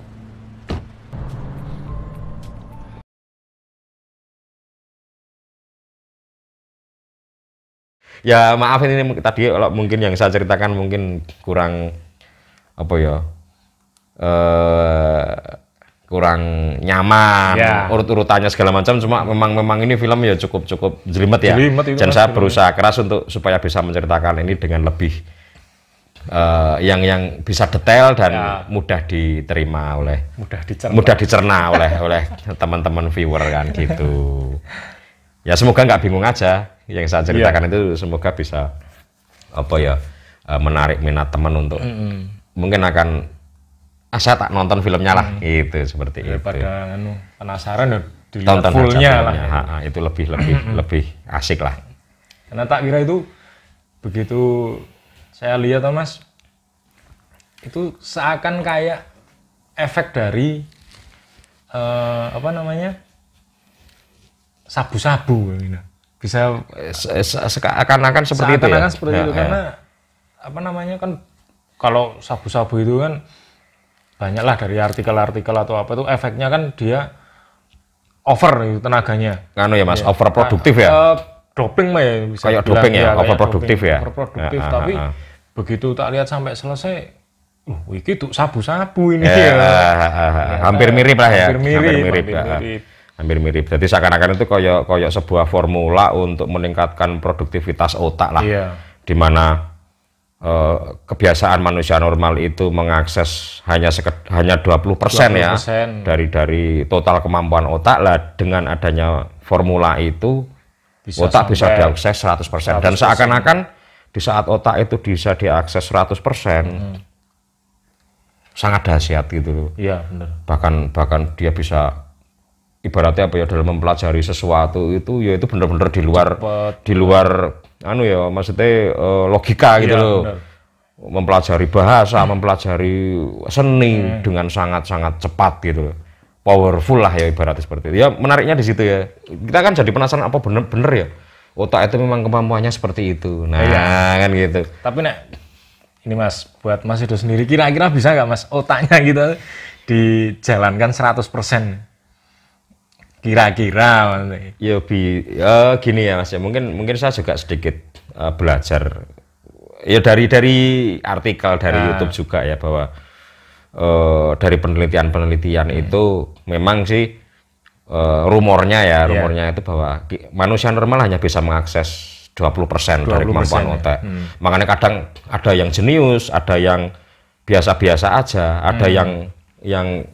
Speaker 2: Ya maaf ini tadi kalau mungkin yang saya ceritakan mungkin kurang kurang nyaman, urut-urutannya segala macam, cuma memang ini film ya cukup jelimet ya. Dan saya berusaha keras supaya bisa menceritakan ini dengan lebih yang bisa detail dan mudah diterima mudah dicerna oleh teman-teman viewer kan gitu. Ya semoga nggak bingung aja yang saya ceritakan itu, semoga bisa menarik minat teman untuk mungkin akan saya tak nonton filmnya lah gitu, seperti itu.
Speaker 1: Daripada penasaran ya dilihat fullnya lah.
Speaker 2: Itu lebih asik lah.
Speaker 1: Karena tak kira itu begitu saya lihat Mas, itu seakan kayak efek dari sabu-sabu gitu. Bisa
Speaker 2: seakan-akan seperti itu ya.
Speaker 1: Seperti itu karena kan kalau sabu-sabu itu kan banyaklah dari artikel-artikel atau apa itu efeknya kan dia over itu tenaganya.
Speaker 2: Ya Mas, overproduktif ya.
Speaker 1: Doping mah ya bisa.
Speaker 2: Kayak doping ya, overproduktif ya.
Speaker 1: Overproduktif, tapi begitu tak lihat sampai selesai, iki tuh sabu-sabu ini
Speaker 2: hampir mirip lah ya.
Speaker 1: Hampir mirip.
Speaker 2: Jadi seakan-akan itu kayak sebuah formula untuk meningkatkan produktivitas otak lah. Di mana kebiasaan manusia normal itu mengakses hanya 20% ya dari total kemampuan otak lah. Dengan adanya formula itu otak bisa diakses 100%. Dan seakan-akan di saat otak itu bisa diakses 100%, sangat dahsyat gitu.
Speaker 1: Iya benar.
Speaker 2: Bahkan dia bisa ibaratnya dalam mempelajari sesuatu itu ya itu benar-benar di luar maksudnya logika gitu loh. Bener. mempelajari bahasa, mempelajari seni dengan sangat-sangat cepat gitu. Powerful lah ya ibaratnya seperti itu. Ya menariknya di situ ya. Kita kan jadi penasaran apa bener ya otak itu memang kemampuannya seperti itu. Nah, kan gitu.
Speaker 1: Tapi ini Mas, buat Mas itu sendiri kira-kira bisa nggak Mas otaknya gitu dijalankan 100%? Kira-kira
Speaker 2: ya gini ya Mas ya. Mungkin saya juga sedikit belajar ya dari artikel dari YouTube juga ya bahwa dari penelitian itu memang sih rumornya itu bahwa manusia normal hanya bisa mengakses 20% dari kemampuan otak. Makanya kadang ada yang jenius, ada yang biasa-biasa aja, ada yang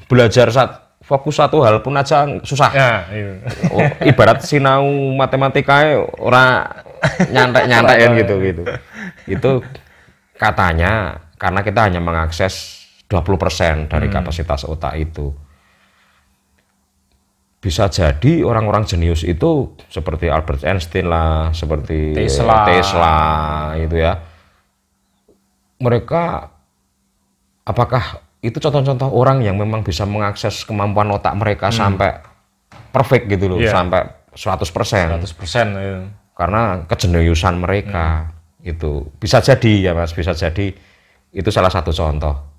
Speaker 2: belajar fokus satu hal pun aja susah. Ibarat sinau matematika ora nyantai-nyantaiin gitu. Itu katanya karena kita hanya mengakses 20% dari kapasitas otak itu. Bisa jadi orang-orang jenius itu seperti Albert Einstein lah, seperti Tesla itu ya. Mereka apakah itu contoh-contoh orang yang memang bisa mengakses kemampuan otak mereka sampai perfect gitu loh, sampai 100%. 100%. Karena kejeniusan mereka itu bisa jadi ya Mas, bisa jadi itu salah satu contoh.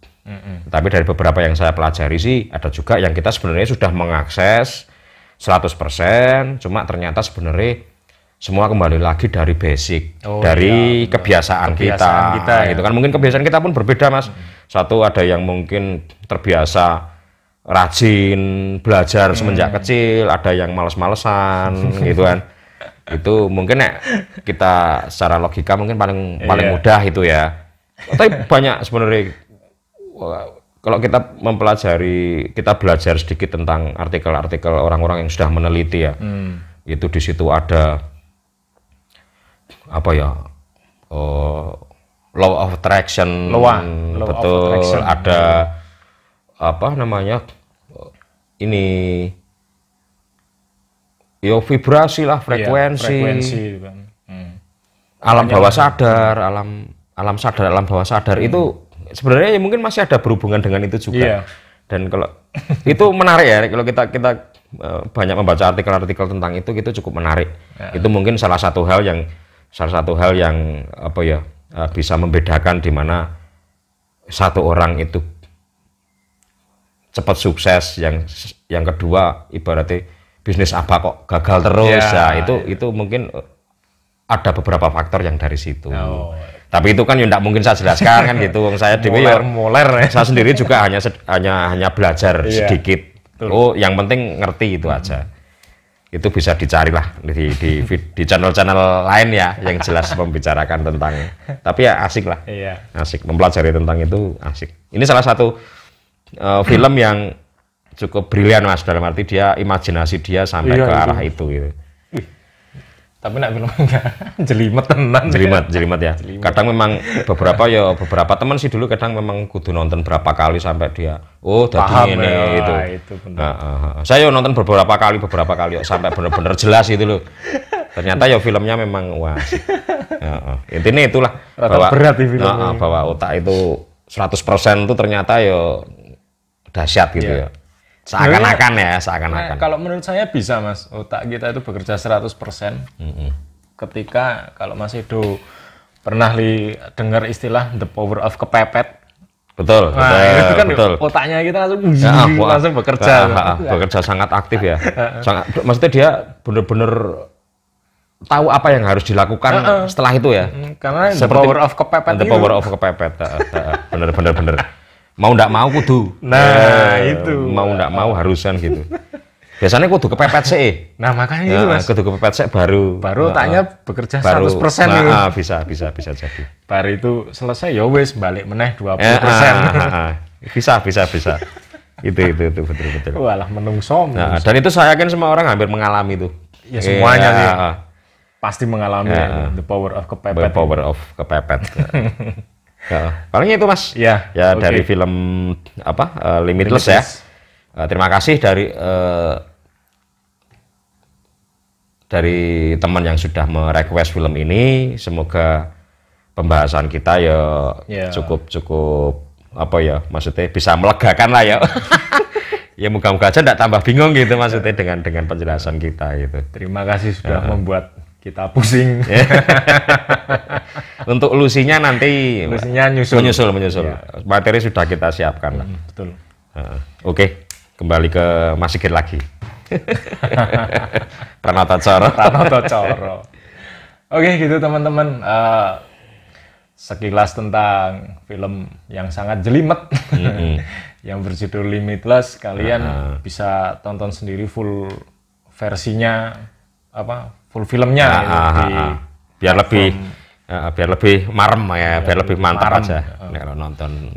Speaker 2: Tapi dari beberapa yang saya pelajari sih ada juga yang kita sebenarnya sudah mengakses 100%, cuma ternyata sebenarnya semua kembali lagi dari basic, dari kebiasaan kita gitu kan. Mungkin kebiasaan kita pun berbeda Mas. Satu ada yang mungkin terbiasa rajin belajar semenjak kecil, ada yang males-malesan gitu kan. Itu mungkin kita secara logika mungkin paling mudah itu ya. Tapi banyak sebenarnya kalau kita kita belajar sedikit tentang artikel-artikel orang-orang yang sudah meneliti ya. Itu di situ ada apa ya? Law of attraction. Betul. Ada apa namanya? Ini vibrasi lah, frekuensi. Alam bawah sadar, alam sadar, alam bawah sadar itu sebenarnya mungkin masih ada berhubungan dengan itu juga. Dan kalau itu menarik ya, kalau kita banyak membaca artikel-artikel tentang itu cukup menarik. Itu mungkin salah satu hal yang apa ya bisa membedakan di mana satu orang itu cepat sukses, yang kedua ibaratnya bisnis apa kok gagal terus. Itu mungkin ada beberapa faktor yang dari situ. Tapi itu kan ya enggak mungkin saya jelaskan kan gitu. Saya dewe saya sendiri juga hanya belajar sedikit. Yang penting ngerti itu aja. Itu bisa dicari lah di channel-channel lain ya yang jelas membicarakan tentang. Tapi ya asik lah. Asik mempelajari tentang itu asik. Ini salah satu film yang cukup brilian Mas, dalam arti dia imajinasi dia sampai ke arah itu gitu.
Speaker 1: Tapi nak film enggak jelimet tenan.
Speaker 2: Jelimet ya. Kadang memang beberapa teman sih dulu kadang memang kudu nonton berapa kali sampai dia dadi ini gitu. Saya nonton beberapa kali sampai benar-benar jelas itu loh. Ternyata ya filmnya memang wah. Intinya itulah bahwa
Speaker 1: berat filmnya.
Speaker 2: Bahwa otak itu 100% itu ternyata ya dahsyat gitu ya. Seakan-akan.
Speaker 1: Kalau menurut saya bisa Mas, otak kita itu bekerja 100%. Ketika kalau Mas Edo pernah dengar istilah the power of kepepet.
Speaker 2: Betul.
Speaker 1: Itu kan otaknya kita langsung bekerja.
Speaker 2: Bekerja sangat aktif ya. Maksudnya dia benar-benar tahu apa yang harus dilakukan setelah itu ya.
Speaker 1: Karena the power of kepepet.
Speaker 2: The power of kepepet. Benar. Mau ndak mau kudu.
Speaker 1: Itu.
Speaker 2: Mau ndak mau harusan gitu. Biasanya kudu kepepet sih.
Speaker 1: Nah, makanya itu Mas.
Speaker 2: Kudu kepepet sih baru
Speaker 1: otaknya bekerja 100% nih.
Speaker 2: Bisa jadi.
Speaker 1: Baru itu selesai ya wis balik meneh 20%.
Speaker 2: Bisa. Itu betul.
Speaker 1: Walah menungso.
Speaker 2: Dan itu saya yakin semua orang hampir mengalami itu.
Speaker 1: Ya semuanya sih. Pasti mengalami the power of kepepet.
Speaker 2: The power of kepepet. Palingnya itu Mas. Dari film Limitless ya. Terima kasih dari teman yang sudah merequest film ini. Semoga pembahasan kita ya cukup apa ya, maksudnya bisa melegakan lah ya. Ya moga-moga aja enggak tambah bingung gitu maksudnya dengan penjelasan kita gitu.
Speaker 1: Terima kasih sudah membuat kita pusing.
Speaker 2: Untuk Lucy-nya nanti menyusul. Ya. Materi sudah kita siapkan lah.
Speaker 1: Betul.
Speaker 2: Oke, kembali ke Mas Sigit lagi. Pranata Coro.
Speaker 1: Oke, gitu teman-teman. Sekilas tentang film yang sangat jelimet yang berjudul Limitless. Kalian bisa tonton sendiri full versinya, full filmnya
Speaker 2: biar lebih marem ya, biar lebih mantap aja kalau nonton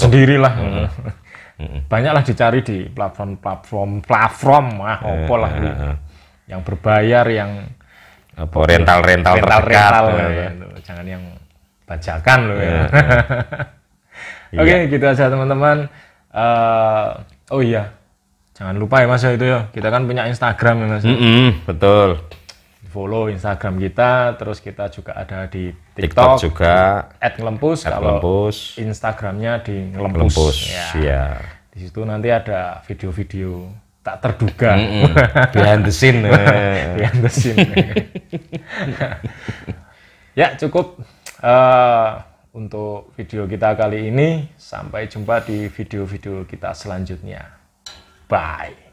Speaker 1: sendiri lah. Banyaklah dicari di platform yang berbayar, yang
Speaker 2: rental terdekat.
Speaker 1: Jangan yang bajakan loh ya. Oke, gitu aja teman-teman. Oh iya, jangan lupa ya Mas itu ya, kita kan punya Instagram ya Mas.
Speaker 2: Betul.
Speaker 1: Follow Instagram kita, terus kita juga ada di TikTok
Speaker 2: juga
Speaker 1: @ngelempus. Kalau Instagramnya di ngelempus.
Speaker 2: Ya.
Speaker 1: Di situ nanti ada video-video tak terduga.
Speaker 2: Behind the scene.
Speaker 1: Ya, cukup untuk video kita kali ini. Sampai jumpa di video-video kita selanjutnya. Bye.